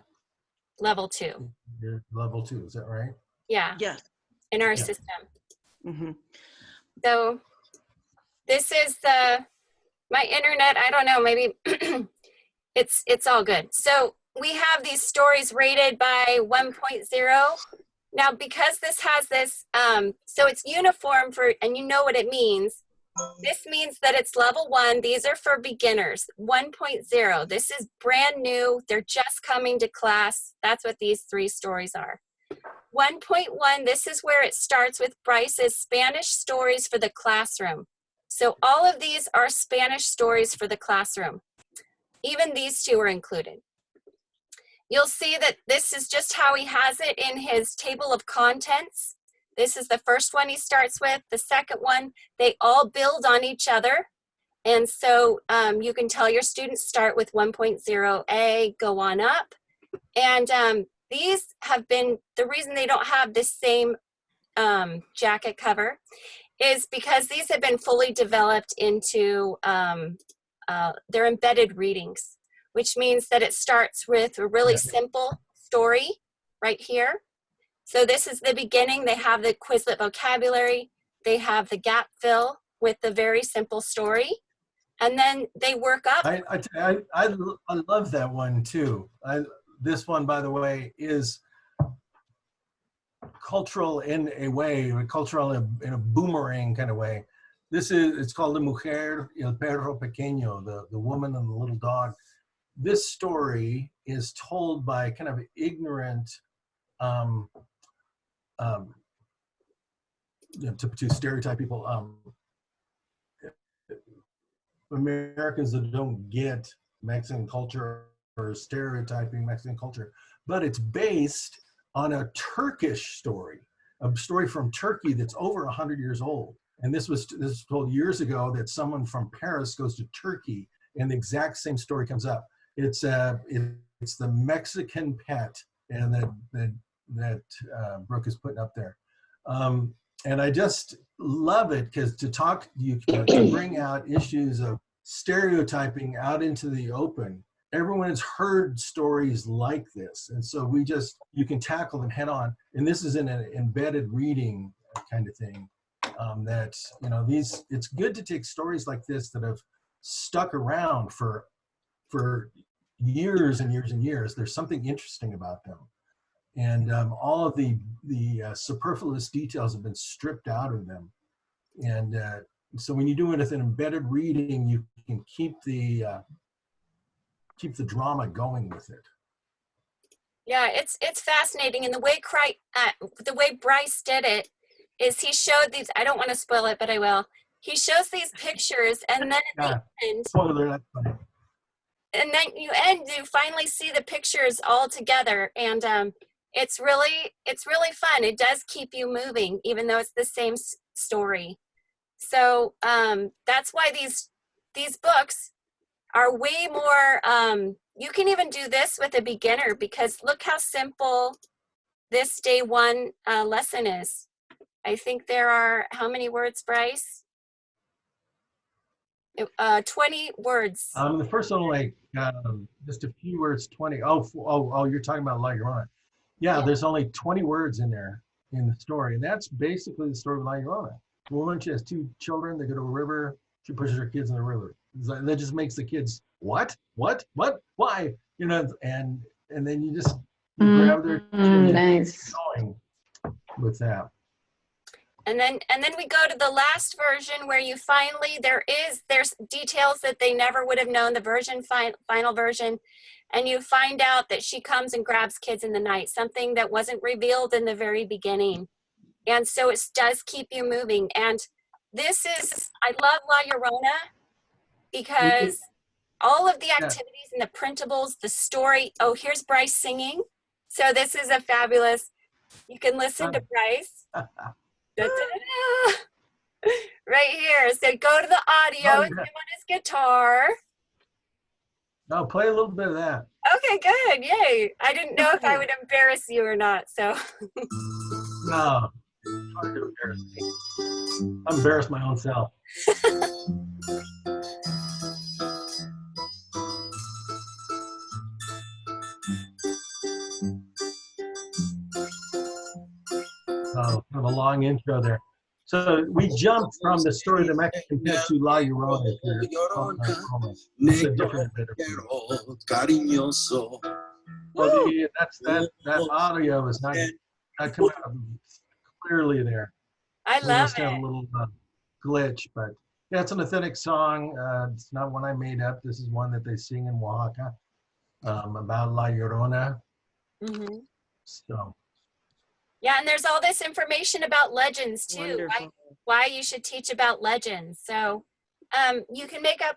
Level 2. Level 2, is that right? Yeah. Yes. In our system. Mm-hmm. So this is my internet. I don't know, maybe it's all good. So we have these stories rated by 1.0. Now, because this has this, so it's uniform and you know what it means. This means that it's level 1. These are for beginners. 1.0, this is brand new. They're just coming to class. That's what these 3 stories are. 1.1, this is where it starts with Bryce's Spanish stories for the classroom. So all of these are Spanish stories for the classroom. Even these 2 are included. You'll see that this is just how he has it in his table of contents. This is the first one he starts with. The second one, they all build on each other. And so you can tell your students start with 1.0A, go on up. And these have been, the reason they don't have the same jacket cover is because these have been fully developed into their embedded readings, which means that it starts with a really simple story right here. So this is the beginning. They have the Quizlet vocabulary. They have the gap fill with the very simple story. and then they work up. I love that one too. This one, by the way, is cultural in a way, cultural in a boomerang kind of way. It's called La Mujer y el Perro Pequeño, the woman and the little dog. This story is told by kind of ignorant, to stereotype people, Americans that don't get Mexican culture or stereotyping Mexican culture, but it's based on a Turkish story, a story from Turkey that's over 100 years old. And this was told years ago, that someone from Paris goes to Turkey and the exact same story comes up. It's the Mexican pet, and that Brooke is putting up there. And I just love it because to bring out issues of stereotyping out into the open. Everyone has heard stories like this, and so you can tackle them head on. And this is in an embedded reading kind of thing. It's good to take stories like this that have stuck around for years and years and years. There's something interesting about them. And all of the superfluous details have been stripped out of them. And so when you do it with an embedded reading, you can keep the drama going with it. Yeah, it's fascinating. And the way Bryce did it is he showed these, I don't want to spoil it, but I will. He shows these pictures, and then at the end, spoiler, that's funny. And then you finally see the pictures all together, and it's really fun. It does keep you moving, even though it's the same story. So that's why these books are way more. You can even do this with a beginner, because look how simple this day one lesson is. I think there are, how many words, Bryce? 20 words. The first one, like just a few words, 20. Oh, you're talking about La Llorona. Yeah, there's only 20 words in there in the story. And that's basically the story of La Llorona. A woman, she has 2 children, they go to a river, she pushes her kids in the river. That just makes the kids, what, why? And then you just grab their attention nice. Going with that. And then we go to the last version where you finally, there's details that they never would have known, the final version, and you find out that she comes and grabs kids in the night, something that wasn't revealed in the very beginning. And so it does keep you moving. And I love La Llorona because all of the activities and the printables, the story, here's Bryce singing. So this is a fabulous, you can listen to Bryce. Right here. So go to the audio and him on his guitar. No, play a little bit of that. Okay, good. Yay. I didn't know if I would embarrass you or not. So no, it's hard to embarrass me. I embarrass my own self. Kind of a long intro there. So we jumped from the story of the Mexican pet to La Llorona. It's a different bit of that audio is not coming out clearly there. I love it. Have a little glitch, but yeah, it's an authentic song. It's not one I made up. This is one that they sing in Oaxaca about La Llorona. Mm-hmm. So. Yeah, and there's all this information about legends too. Why you should teach about legends. So you can make up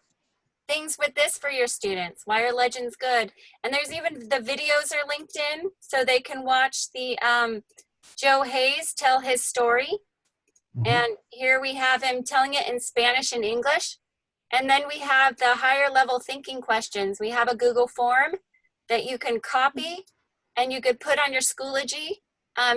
things with this for your students. Why are legends good? And there's even the videos are linked in, so they can watch the Joe Hayes tell his story. Mm-hmm. And here we have him telling it in Spanish and English. And then we have the higher level thinking questions. We have a Google form that you can copy and you could put on your Schoology.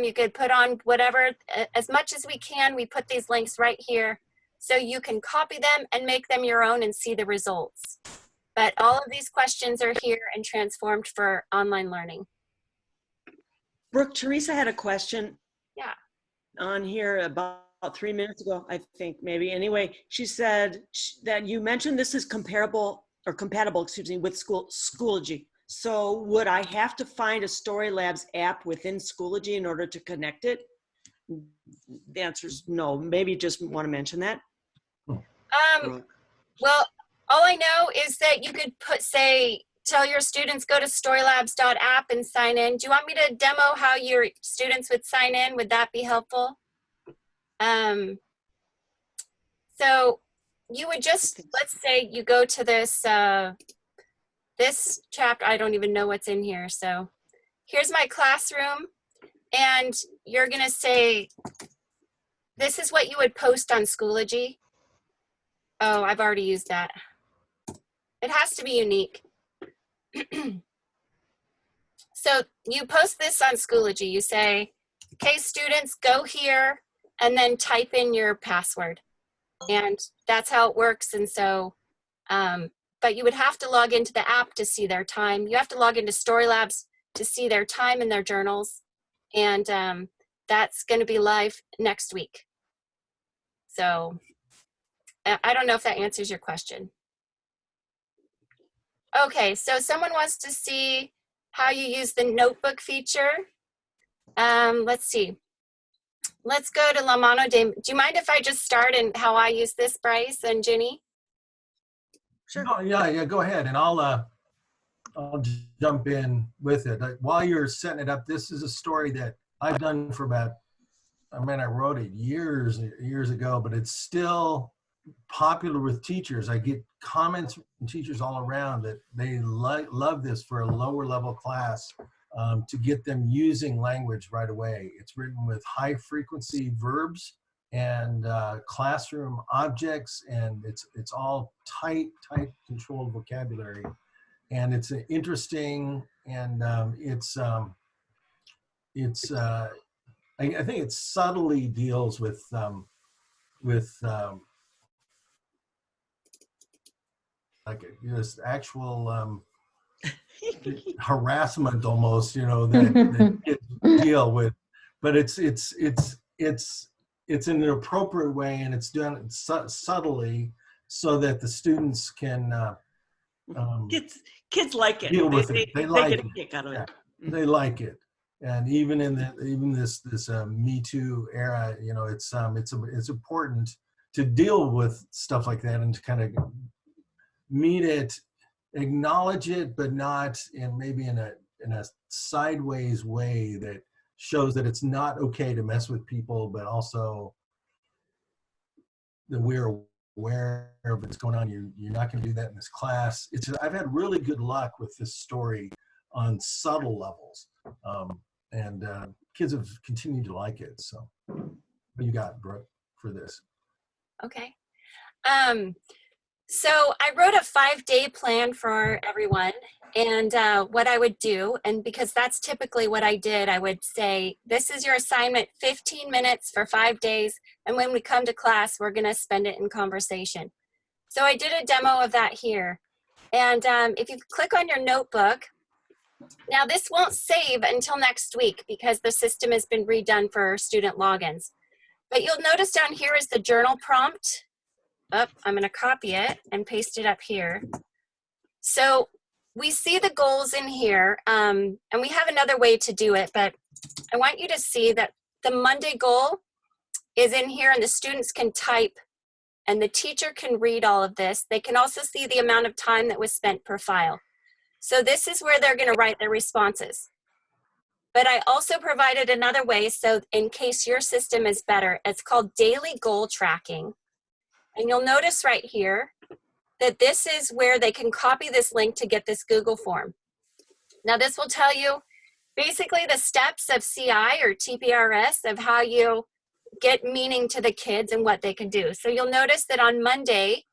You could put on whatever, as much as we can, we put these links right here so you can copy them and make them your own and see the results. But all of these questions are here and transformed for online learning. Brooke, Teresa had a question. Yeah. On here about 3 minutes ago, I think, maybe. Anyway, she said that you mentioned this is compatible, excuse me, with Schoology. So would I have to find a Storylabs app within Schoology in order to connect it? The answer is no. Maybe you just want to mention that. Well, all I know is that you could tell your students go to storylabs.app and sign in. Do you want me to demo how your students would sign in? Would that be helpful? So you would just, let's say you go to this, this chapter, I don't even know what's in here. So here's my classroom, and you're gonna say, this is what you would post on Schoology. Oh, I've already used that. It has to be unique. So you post this on Schoology. You say, okay, students, go here, and then type in your password. And that's how it works. And so, but you would have to log into the app to see their time. You have to log into Storylabs to see their time in their journals. And that's going to be live next week. So I don't know if that answers your question. Okay, so someone wants to see how you use the notebook feature. Let's see. Let's go to La Mano de. Do you mind if I just start and how I use this, Bryce and Ginny? Sure. Oh, yeah, go ahead, and I'll jump in with it. While you're setting it up, this is a story that I've done for about, I wrote it years ago, but it's still popular with teachers. I get comments from teachers all around that they love this for a lower level class, to get them using language right away. It's written with high frequency verbs and classroom objects, and it's all tight controlled vocabulary. And it's interesting, and I think it subtly deals with like this actual harassment almost, that kids deal with, but it's in an appropriate way, and it's done subtly so that the students can Kids like it. Deal with it. They like get a it. kick out of it. They like it. And even in this Me Too era, it's important to deal with stuff like that and to kind of meet it, acknowledge it, but not maybe in a sideways way that shows that it's not okay to mess with people, but also that we're aware of what's going on. You're not going to do that in this class. I've had really good luck with this story on subtle levels, and kids have continued to like it. So, what you got, Brooke, for this? Okay. So I wrote a 5-day plan for everyone, and what I would do, and because that's typically what I did, I would say, this is your assignment, 15 minutes for 5 days, and when we come to class, we're gonna spend it in conversation. So I did a demo of that here. And if you click on your notebook, now this won't save until next week because the system has been redone for student logins. But you'll notice down here is the journal prompt. I'm going to copy it and paste it up here. So we see the goals in here, and we have another way to do it, but I want you to see that the Monday goal is in here, and the students can type, and the teacher can read all of this. They can also see the amount of time that was spent per file. So this is where they're going to write their responses. But I also provided another way, so in case your system is better, it's called daily goal tracking. And you'll notice right here that this is where they can copy this link to get this Google form. Now this will tell you basically the steps of CI or TPRS of how you get meaning to the kids and what they can do. So you'll notice that on Monday,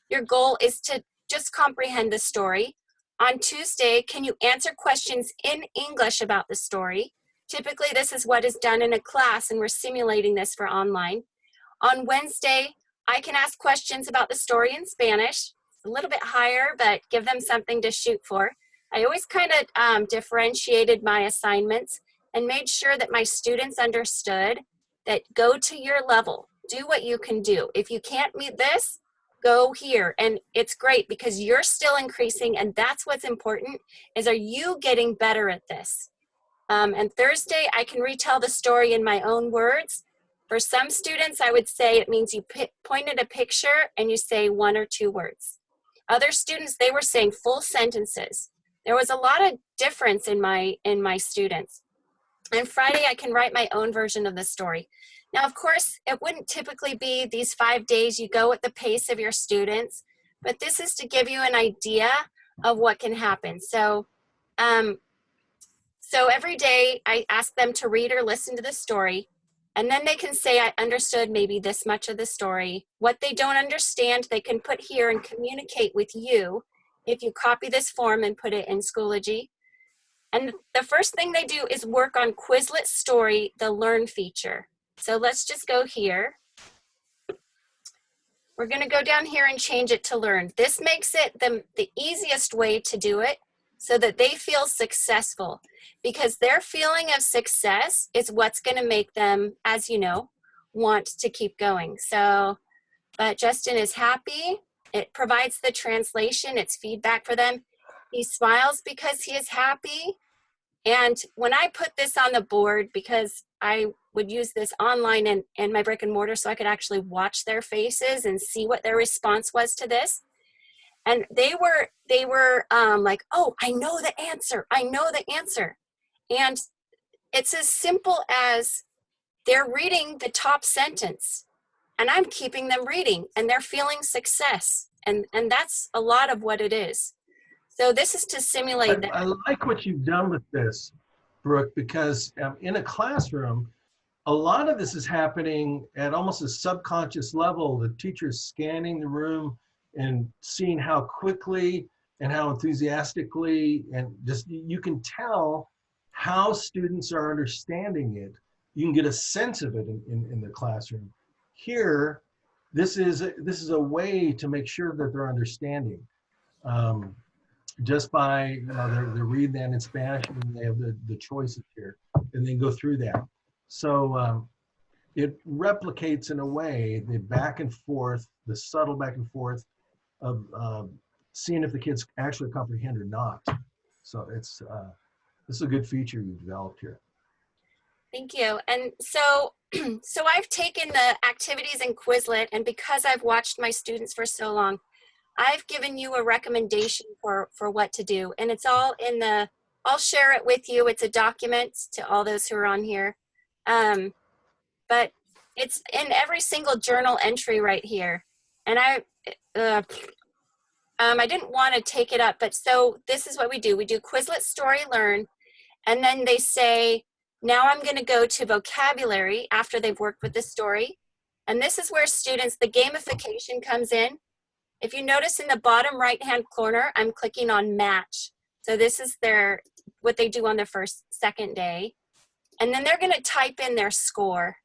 your goal is to just comprehend the story. On Tuesday, can you answer questions in English about the story? Typically, this is what is done in a class, and we're simulating this for online. On Wednesday, I can ask questions about the story in Spanish, a little bit higher, but give them something to shoot for. I always kind of differentiated my assignments and made sure that my students understood that go to your level. do what you can do. If you can't meet this, go here. And it's great because you're still increasing, and that's what's important, is are you getting better at this? And Thursday, I can retell the story in my own words. For some students, I would say it means you point at a picture and you say 1 or 2 words. Other students, they were saying full sentences. There was a lot of difference in my students. And Friday, I can write my own version of the story. Now, of course, it wouldn't typically be these 5 days. You go at the pace of your students, but this is to give you an idea of what can happen. So every day I ask them to read or listen to the story, and then they can say, I understood maybe this much of the story. What they don't understand, they can put here and communicate with you if you copy this form and put it in Schoology. And the first thing they do is work on Quizlet Story, the Learn feature. So let's just go here. We're going to go down here and change it to Learn. This makes it the easiest way to do it so that they feel successful, because their feeling of success is what's going to make them, as you know, want to keep going. So, but Justin is happy. It provides the translation. It's feedback for them. He smiles because he is happy. And when I put this on the board, because I would use this online in my brick and mortar so I could actually watch their faces and see what their response was to this. And they were like, oh, I know the answer. I know the answer. And it's as simple as they're reading the top sentence and I'm keeping them reading and they're feeling success. And that's a lot of what it is. So this is to simulate that. I like what you've done with this, Brooke, because in a classroom, a lot of this is happening at almost a subconscious level. The teacher's scanning the room and seeing how quickly and how enthusiastically, and just you can tell how students are understanding it. You can get a sense of it in the classroom. Here, this is a way to make sure that they're understanding. Just by, they're reading that in Spanish and they have the choices here and then go through that. So it replicates in a way the back and forth, the subtle back and forth of seeing if the kids actually comprehend or not. So this is a good feature you've developed here. Thank you. And so I've taken the activities in Quizlet, and because I've watched my students for so long, I've given you a recommendation for what to do. And it's all in I'll share it with you. It's a document to all those who are on here. But it's in every single journal entry right here. And I didn't want to take it up, but so this is what we do. We do Quizlet Story Learn, and then they say, now I'm going to go to vocabulary after they've worked with the story. And this is where students, the gamification comes in. If you notice in the bottom right-hand corner, I'm clicking on match. So this is what they do on the second day. And then they're going to type in their score.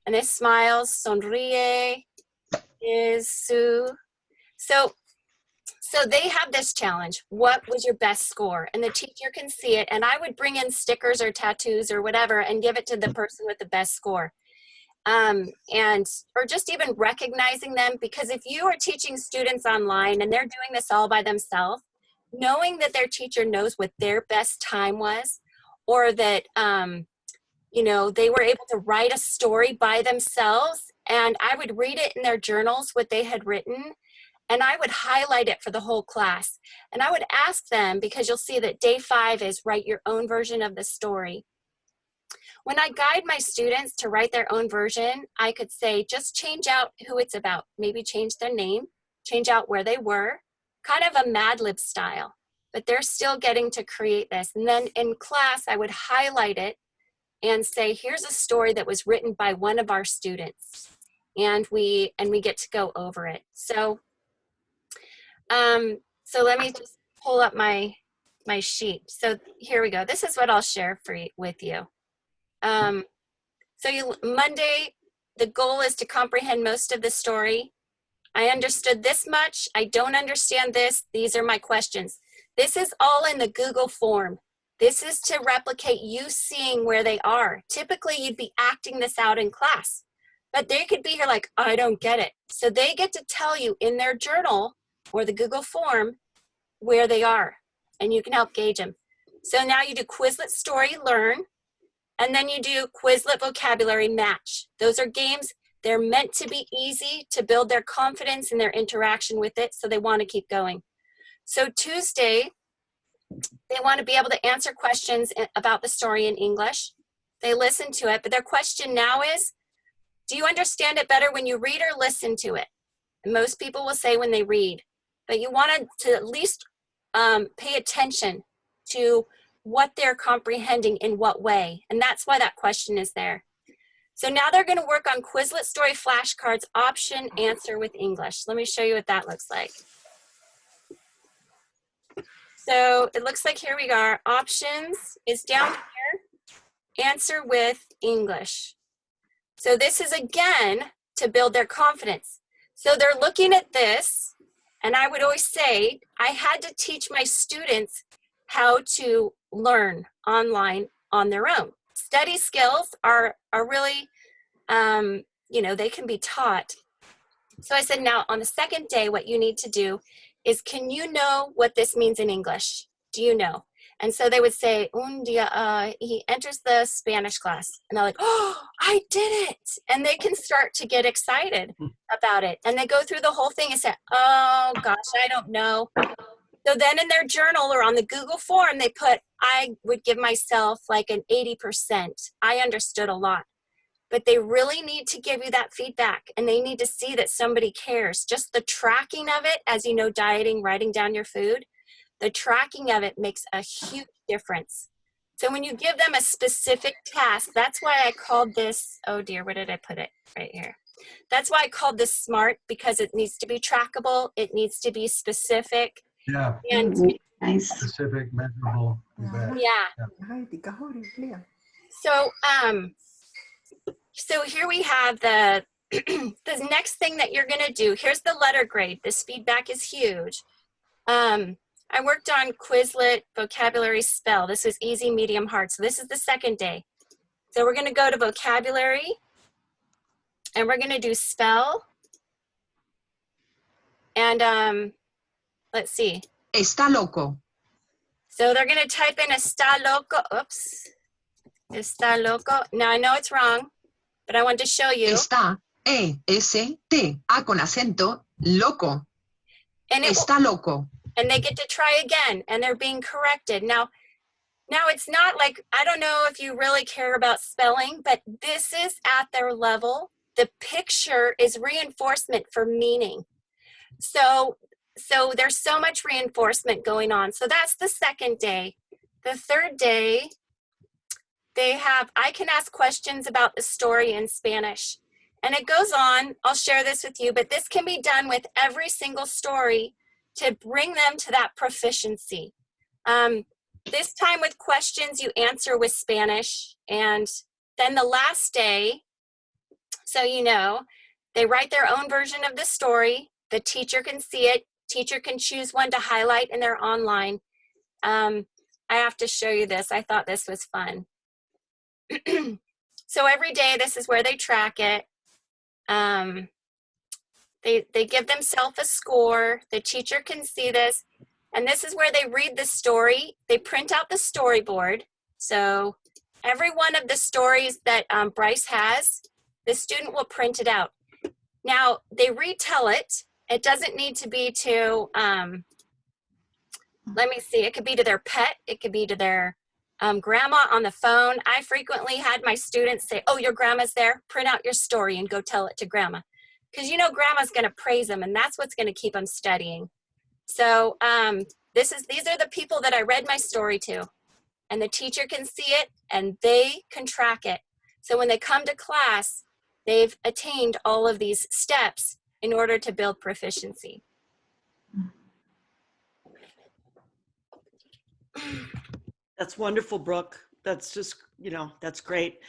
And it smiles, sonríe, is, su. So they have this challenge. What was your best score? And the teacher can see it. And I would bring in stickers or tattoos or whatever and give it to the person with the best score. Or just even recognizing them, because if you are teaching students online and they're doing this all by themselves, knowing that their teacher knows what their best time was, or that, they were able to write a story by themselves, and I would read it in their journals, what they had written, and I would highlight it for the whole class. And I would ask them, because you'll see that day 5 is write your own version of the story. When I guide my students to write their own version, I could say, just change out who it's about. Maybe change their name, change out where they were, kind of a Mad Lib style, but they're still getting to create this. And then in class, I would highlight it and say, here's a story that was written by one of our students. And we get to go over it. So let me just pull up my sheet. So here we go. This is what I'll share with you. Monday, the goal is to comprehend most of the story. I understood this much. I don't understand this. These are my questions. This is all in the Google form. This is to replicate you seeing where they are. Typically, you'd be acting this out in class. But they could be here like, I don't get it. So they get to tell you in their journal or the Google form where they are, and you can help gauge them. So now you do Quizlet Story Learn, and then you do Quizlet Vocabulary Match. Those are games. They're meant to be easy to build their confidence and their interaction with it, so they want to keep going. So Tuesday, they want to be able to answer questions about the story in English. They listen to it, but their question now is, do you understand it better when you read or listen to it? And most people will say when they read, but you want to at least pay attention to what they're comprehending in what way. And that's why that question is there. So now they're going to work on Quizlet Story flashcards, option, answer with English. Let me show you what that looks like. So it looks like here we are. Options is down here. Answer with English. So this is again to build their confidence. So they're looking at this, and I would always say I had to teach my students how to learn online on their own. Study skills are really, they can be taught. So I said, now on the second day, what you need to do is, can you know what this means in English? Do you know? And so they would say, un dia, he enters the Spanish class. And they're like, oh, I did it. And they can start to get excited about it. And they go through the whole thing and say, oh, gosh, I don't know. So then in their journal or on the Google form, they put, I would give myself like an 80%. I understood a lot. But they really need to give you that feedback, and they need to see that somebody cares. Just the tracking of it, as you know, dieting, writing down your food, the tracking of it makes a huge difference. So when you give them a specific task, that's why I called this, oh dear, where did I put it? Right here. That's why I called this SMART, because it needs to be trackable. It needs to be specific. Yeah. And Nice. Specific, measurable. You bet. yeah. So here we have the next thing that you're going to do. Here's the letter grade. This feedback is huge. I worked on Quizlet vocabulary spell. This is easy, medium, hard. So this is the second day. So we're going to go to vocabulary, and we're going to do spell. And let's see. Está loco. So they're going to type in está loco. Oops. Está loco. Now I know it's wrong, but I want to show you. Está, E-S-T-A con acento, loco. And Está loco. And they get to try again, and they're being corrected. Now it's not like, I don't know if you really care about spelling, but this is at their level. The picture is reinforcement for meaning. So there's so much reinforcement going on. So that's the second day. The third day, I can ask questions about the story in Spanish. And it goes on, I'll share this with you, but this can be done with every single story to bring them to that proficiency. This time with questions, you answer with Spanish. And then the last day, so you know, they write their own version of the story. The teacher can see it. Teacher can choose one to highlight, and they're online. I have to show you this. I thought this was fun. So every day, this is where they track it. They give themselves a score. The teacher can see this. And this is where they read the story. They print out the storyboard. So every one of the stories that Bryce has, the student will print it out. Now, they retell it. It doesn't need to be to, let me see, it could be to their pet. It could be to their grandma on the phone. I frequently had my students say, oh, your grandma's there? Print out your story and go tell it to grandma. Because you know grandma's going to praise them, and that's what's going to keep them studying. So these are the people that I read my story to. And the teacher can see it, and they can track it. So when they come to class, they've attained all of these steps in order to build proficiency. That's wonderful, Brooke. That's just, that's great.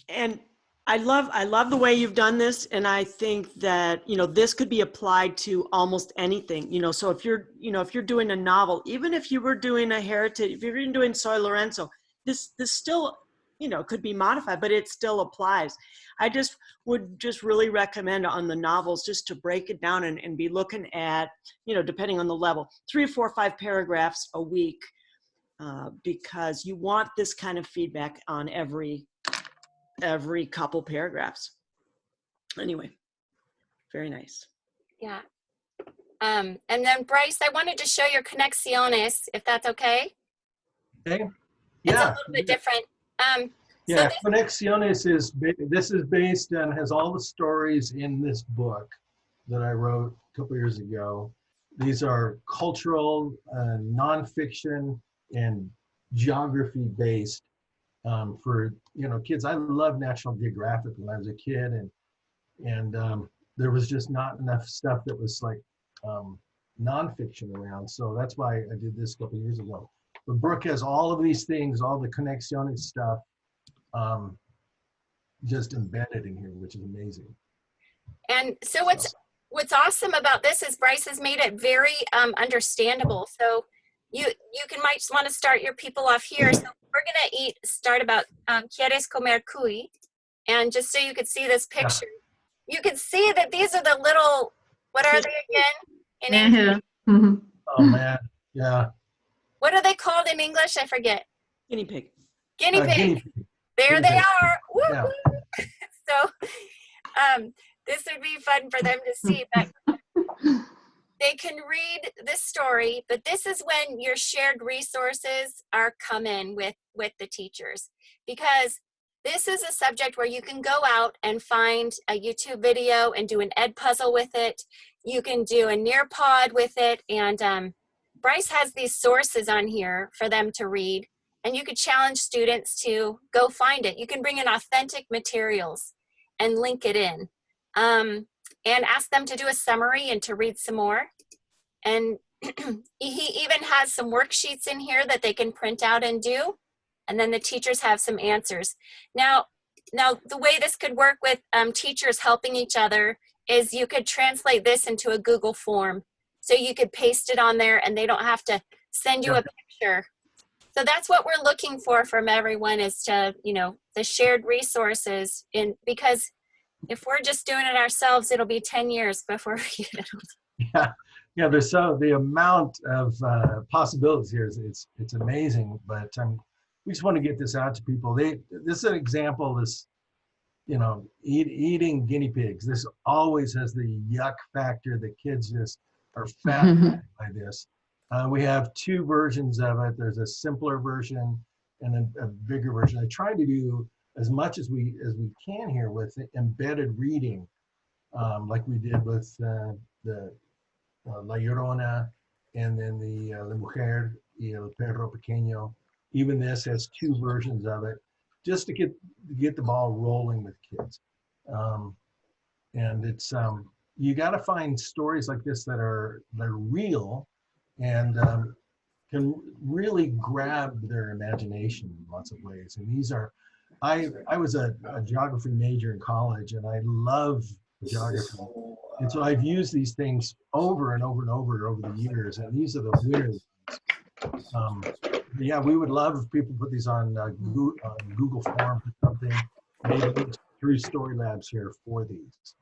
And I love the way you've done this. And I think that, this could be applied to almost anything, so if you're doing a novel, even if you were doing a heritage, if you're doing Soy Lorenzo, this still you know, could be modified, but it still applies. I just would just really recommend on the novels just to break it down and be looking at, you know, depending on the level, 3, 4, 5 paragraphs a week, because you want this kind of feedback on every couple paragraphs. Anyway, very nice. Yeah. And then Bryce, I wanted to show your conexiones, if that's okay. Okay. It's a Yeah. little bit different. Yeah, Conexiones this is based and has all the stories in this book that I wrote a couple years ago. These are cultural, nonfiction, and geography based for, you know, kids. I loved National Geographic when I was a kid, and there was just not enough stuff that was like nonfiction around. So that's why I did this a couple years ago. But Brooke has all of these things, all the Conexiones stuff, just embedded in here, which is amazing. And so what's awesome about this is Bryce has made it very understandable. So you might want to start your people off here. So we're gonna start about ¿Quieres comer cuy? And just so you could see this picture, you can see that these are the little, what are they again? In English? Oh man, yeah. What are they called in English? I forget. Guinea pig. Guinea pig. Guinea pig. There Guinea they pig. are. Woo, Yeah. woo. So this would be fun for them to see. But they can read this story, but this is when your shared resources are come in with the teachers, because this is a subject where you can go out and find a YouTube video and do an ed puzzle with it. You can do a Nearpod with it. And Bryce has these sources on here for them to read. And you could challenge students to go find it. You can bring in authentic materials and link it in. And ask them to do a summary and to read some more. And he even has some worksheets in here that they can print out and do. And then the teachers have some answers. Now the way this could work with teachers helping each other is you could translate this into a Google form. So you could paste it on there and they don't have to send you a picture. So that's what we're looking for from everyone, is to, you know, the shared resources, because if we're just doing it ourselves, it'll be 10 years before we get it. Yeah. There's the amount of possibilities here it's amazing. But we just want to get this out to people. This is an example. This, you know, eating guinea pigs. This always has the yuck factor. The kids just are fascinated by this. We have 2 versions of it. There's a simpler version and a bigger version. I try to do as much as we can here with embedded reading, like we did with the La Llorona, and then the La Mujer y el Perro Pequeño. Even this has 2 versions of it, just to get the ball rolling with kids. And it's you got to find stories like this that are real and can really grab their imagination in lots of ways. And these are, I was a geography major in college, and I love geography. And so I've used these things over and over and over the years, and these are the winners. Yeah, we would love if people put these on Google Forms or something, maybe through Storylabs here for these.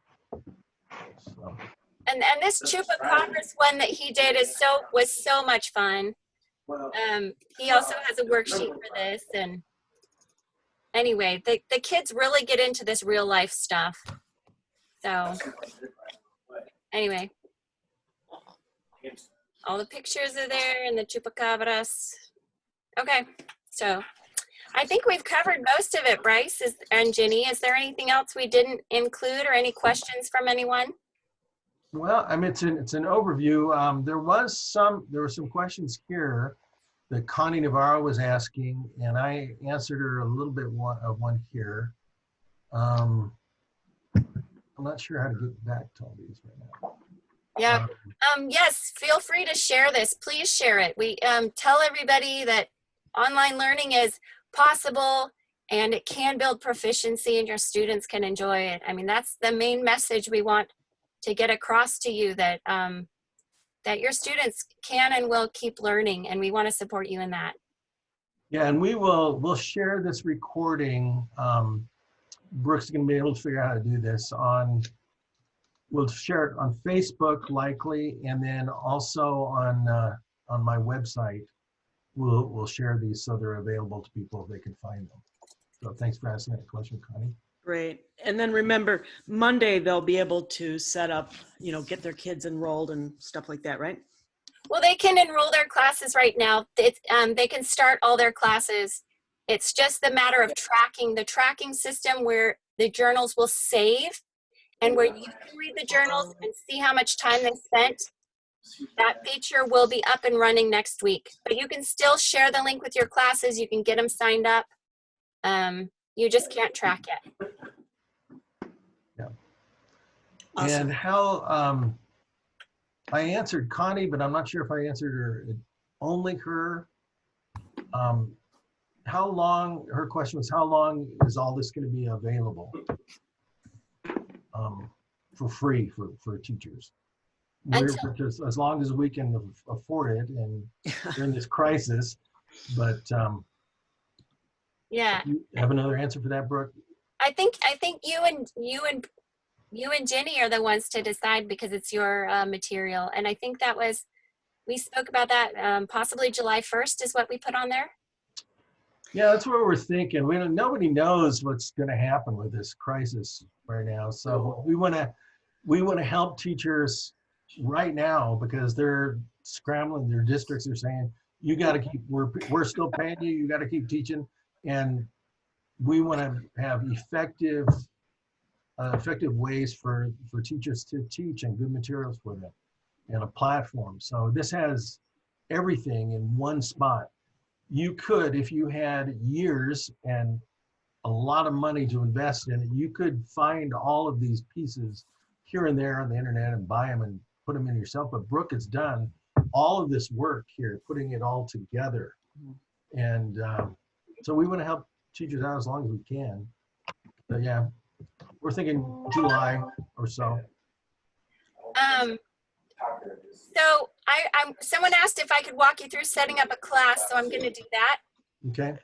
So. And this Chupacabras one that he did was so much fun. He also has a worksheet for this. And anyway, the kids really get into this real life stuff. So anyway, all the pictures are there and the Chupacabras. Okay, so I think we've covered most of it, Bryce and Ginny. Is there anything else we didn't include, or any questions from anyone? Well, I mean, it's an overview. There were some questions here that Connie Navarro was asking, and I answered her a little bit of one here. I'm not sure how to get back to all these right now. Yeah. Yes, feel free to share this. Please share it. We tell everybody that online learning is possible and it can build proficiency and your students can enjoy it. I mean, that's the main message we want to get across to you, that that your students can and will keep learning, and we want to support you in that. Yeah, and we'll share this recording. Brooke's going to be able to figure out how to do this we'll share it on Facebook likely, and then also on my website. We'll share these so they're available to people if they can find them. So thanks for asking that question, Connie. Great. And then remember, Monday they'll be able to set up, get their kids enrolled and stuff like that, right? Well, they can enroll their classes right now. They can start all their classes. It's just the matter of tracking, the tracking system where the journals will save and where you can read the journals and see how much time they spent. That feature will be up and running next week. But you can still share the link with your classes. You can get them signed up. You just can't track it. Yeah. Awesome. And how, I answered Connie, but I'm not sure if I answered her, only her. How long, her question was, how long is all this going to be available for free for teachers? Just as long as we can afford it and during this crisis, but Yeah. you have another answer for that, Brooke? I think you and Jenny are the ones to decide because it's your material. And I think we spoke about that, possibly July 1st is what we put on there. Yeah, that's what we're thinking. Nobody knows what's going to happen with this crisis right now. So we want to help teachers right now because they're scrambling. Their districts are saying, you got to keep, we're still paying you. You got to keep teaching. And we want to have effective ways for teachers to teach and good materials for them and a platform. So this has everything in one spot. You could, if you had years and a lot of money to invest in it, you could find all of these pieces here and there on the internet and buy them and put them in yourself. But Brooke has done all of this work here, putting it all together. And so we want to help teachers out as long as we can. But yeah, we're thinking July or so. So someone asked if I could walk you through setting up a class, so I'm going to do that. Okay.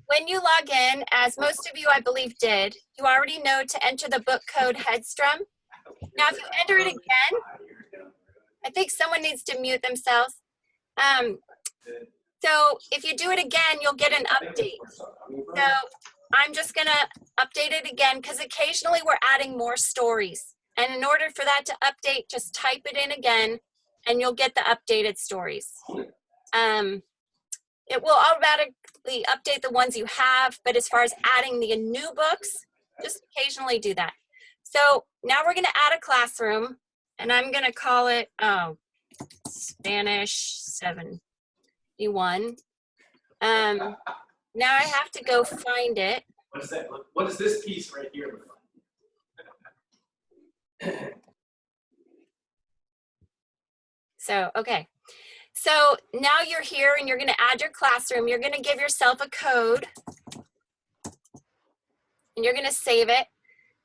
When you log in, as most of you I believe did, you already know to enter the book code Hedstrom. Now if you enter it again, I think someone needs to mute themselves. So if you do it again, you'll get an update. So I'm just going to update it again because occasionally we're adding more stories. And in order for that to update, just type it in again and you'll get the updated stories. It will automatically update the ones you have, but as far as adding the new books, just occasionally do that. So now we're going to add a classroom and I'm going to call it Spanish 71. Now I have to go find it. What is that? What is this piece right here? So, okay. So now you're here and you're going to add your classroom. You're going to give yourself a code and you're going to save it.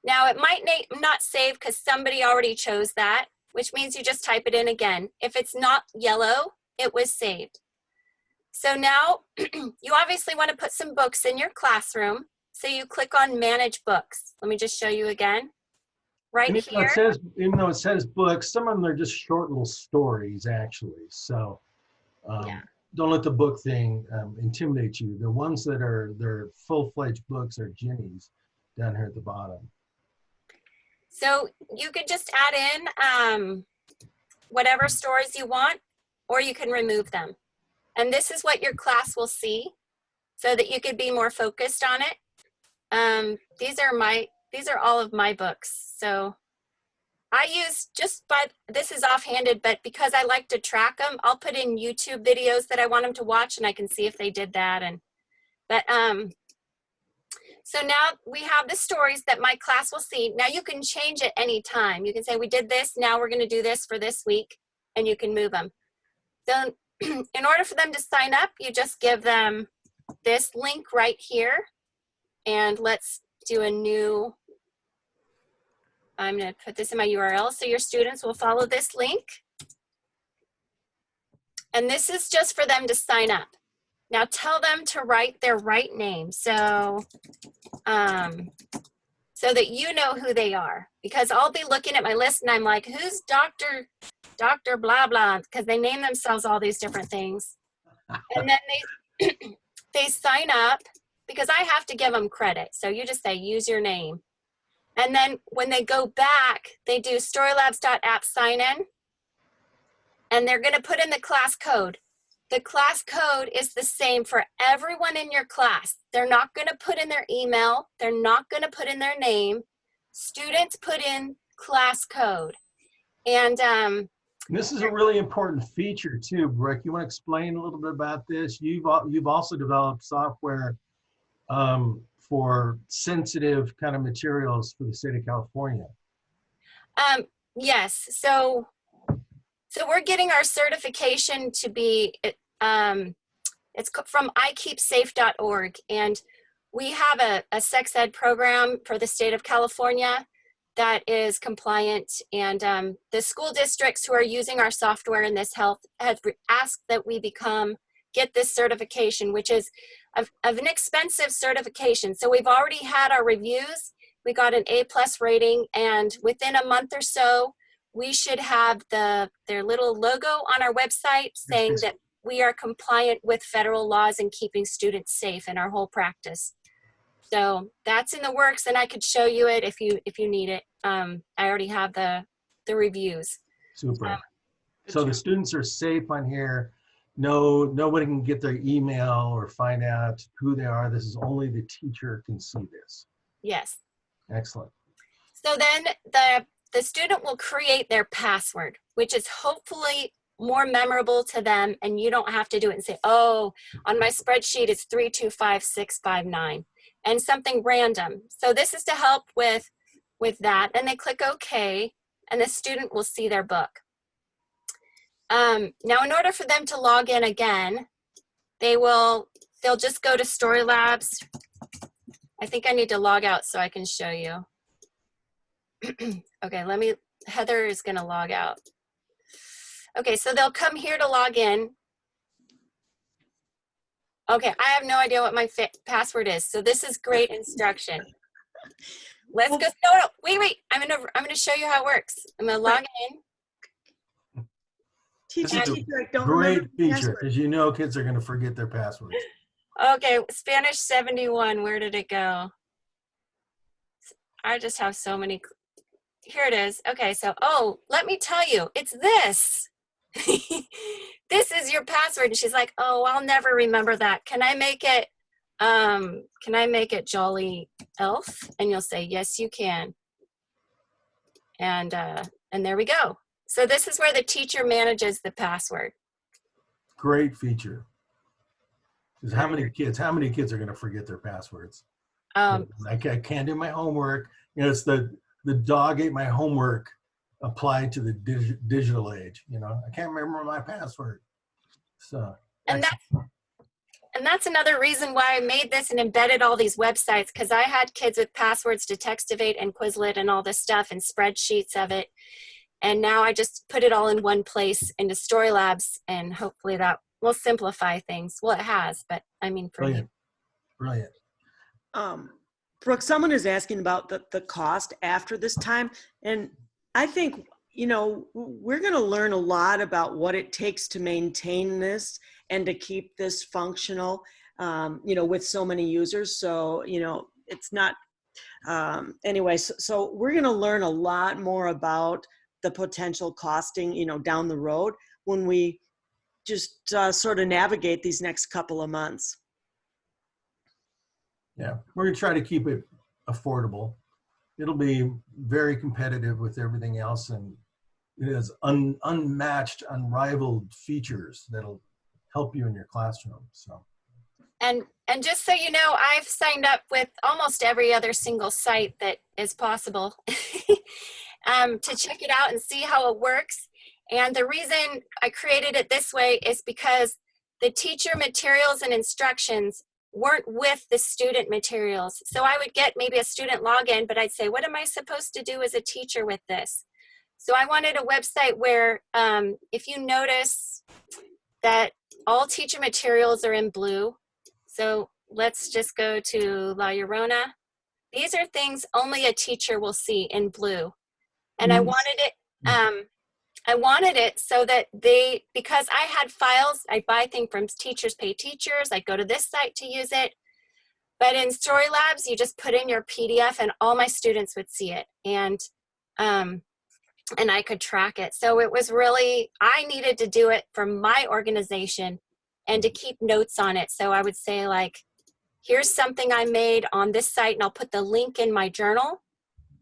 Now it might not save because somebody already chose that, which means you just type it in again. If it's not yellow, it was saved. So now you obviously want to put some books in your classroom. So you click on Manage Books. Let me just show you again. Right here. Even though it says books, some of them are just short little stories actually. So don't let the book thing intimidate you. The ones that are they're full-fledged books are Jenny's down here at the bottom. So you could just add in whatever stories you want, or you can remove them. And this is what your class will see so that you could be more focused on it. These are all of my books. So I use this is offhanded, but because I like to track them, I'll put in YouTube videos that I want them to watch and I can see if they did that. So now we have the stories that my class will see. Now you can change it anytime. You can say, we did this, now we're gonna do this for this week, and you can move them. So in order for them to sign up, you just give them this link right here. And let's do a new, I'm going to put this in my URL. So your students will follow this link. And this is just for them to sign up. Now tell them to write their right name. So, so that you know who they are, because I'll be looking at my list and I'm like, who's Dr. blah, blah, because they name themselves all these different things. And then they sign up, because I have to give them credit. So you just say, use your name. And then when they go back, they do storylabs.app sign in, and they're going to put in the class code. The class code is the same for everyone in your class. They're not going to put in their email. They're not going to put in their name. Students put in class code. And this is a really important feature too, Brooke. You want to explain a little bit about this? You've also developed software for sensitive kind of materials for the state of California. yes. So we're getting our certification to be, it's from ikeepsafe.org, and we have a sex ed program for the state of California that is compliant, and the school districts who are using our software in this health have asked that we get this certification, which is of an expensive certification. So we've already had our reviews. We got an A+ rating, and within a month or so, we should have their little logo on our website saying that we are compliant with federal laws and keeping students safe in our whole practice. So that's in the works, and I could show you it if you need it. I already have the reviews. Super. So the students are safe on here. No, nobody can get their email or find out who they are. This is only the teacher can see this. Yes. Excellent. So then the student will create their password, which is hopefully more memorable to them, and you don't have to do it and say, oh, on my spreadsheet it's 325659 and something random. So this is to help with that. And they click OK, and the student will see their book. Now, in order for them to log in again, they'll just go to Storylabs. I think I need to log out so I can show you. Okay, Heather is gonna log out. Okay, so they'll come here to log in. Okay, I have no idea what my password is, so this is great instruction. Let's go. No, wait. I'm gonna show you how it works. I'm gonna log in. Teacher, I don't Great remember the feature, password. because you know kids are going to forget their passwords. Okay, Spanish 71. Where did it go? I just have so many. Here it is. Okay, so let me tell you, it's this. This is your password. And she's like, oh, I'll never remember that. Can I make it Jolly Elf? And you'll say, yes, you can. And there we go. So this is where the teacher manages the password. Great feature. Because how many kids are going to forget their passwords? I can't do my homework. You know, it's the dog ate my homework applied to the digital age. You know, I can't remember my password. So and that's another reason why I made this and embedded all these websites, because I had kids with passwords to Textivate and Quizlet and all this stuff and spreadsheets of it. And now I just put it all in one place into Storylabs, and hopefully that will simplify things. Well, it has, but I mean, for brilliant. Brilliant. Brooke, someone is asking about the cost after this time. And I think, you know, we're going to learn a lot about what it takes to maintain this and to keep this functional, you know, with so many users. So, you know, it's not, anyway, so we're going to learn a lot more about the potential costing, you know, down the road when we just sort of navigate these next couple of months. Yeah, we're going to try to keep it affordable. It'll be very competitive with everything else, and it has unmatched, unrivaled features that'll help you in your classroom. So. And just so you know, I've signed up with almost every other single site that is possible to check it out and see how it works. And the reason I created it this way is because the teacher materials and instructions weren't with the student materials. So I would get maybe a student login, but I'd say, what am I supposed to do as a teacher with this? So I wanted a website where if you notice that all teacher materials are in blue. So let's just go to La Llorona. These are things only a teacher will see in blue. And I wanted it so that because I had files, I buy things from Teachers Pay Teachers, I go to this site to use it. But in Storylabs, you just put in your PDF and all my students would see it. And I could track it. So it was really, I needed to do it for my organization and to keep notes on it. So I would say like, here's something I made on this site and I'll put the link in my journal.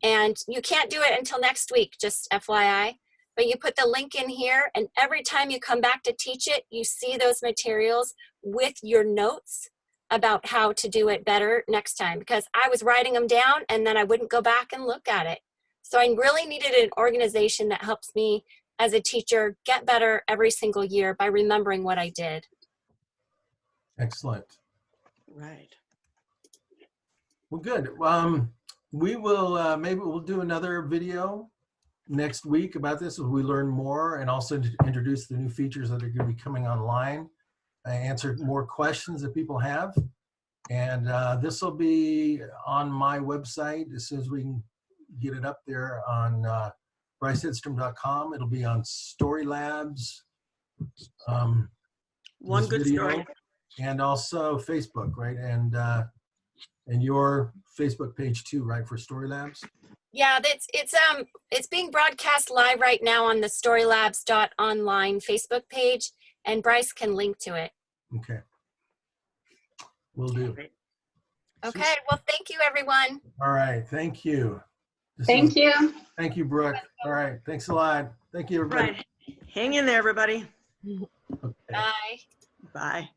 And you can't do it until next week, just FYI. But you put the link in here and every time you come back to teach it, you see those materials with your notes about how to do it better next time, because I was writing them down and then I wouldn't go back and look at it. So I really needed an organization that helps me as a teacher get better every single year by remembering what I did. Excellent. Right. Well, good. We will, maybe we'll do another video next week about this as we learn more, and also to introduce the new features that are going to be coming online. I answer more questions that people have. And this will be on my website as soon as we can get it up there on brycehedstrom.com. It'll be on Storylabs. One this good video, story. and also Facebook, right? And your Facebook page too, right, for Storylabs? Yeah, it's being broadcast live right now on the storylabs.online Facebook page, and Bryce can link to it. Okay. Will do. Okay, well, thank you, everyone. All right, thank you. Thank you. Thank you, Brooke. All right, thanks a lot. Thank you, everybody. Right. Hang in there, everybody. Okay. Bye. Bye.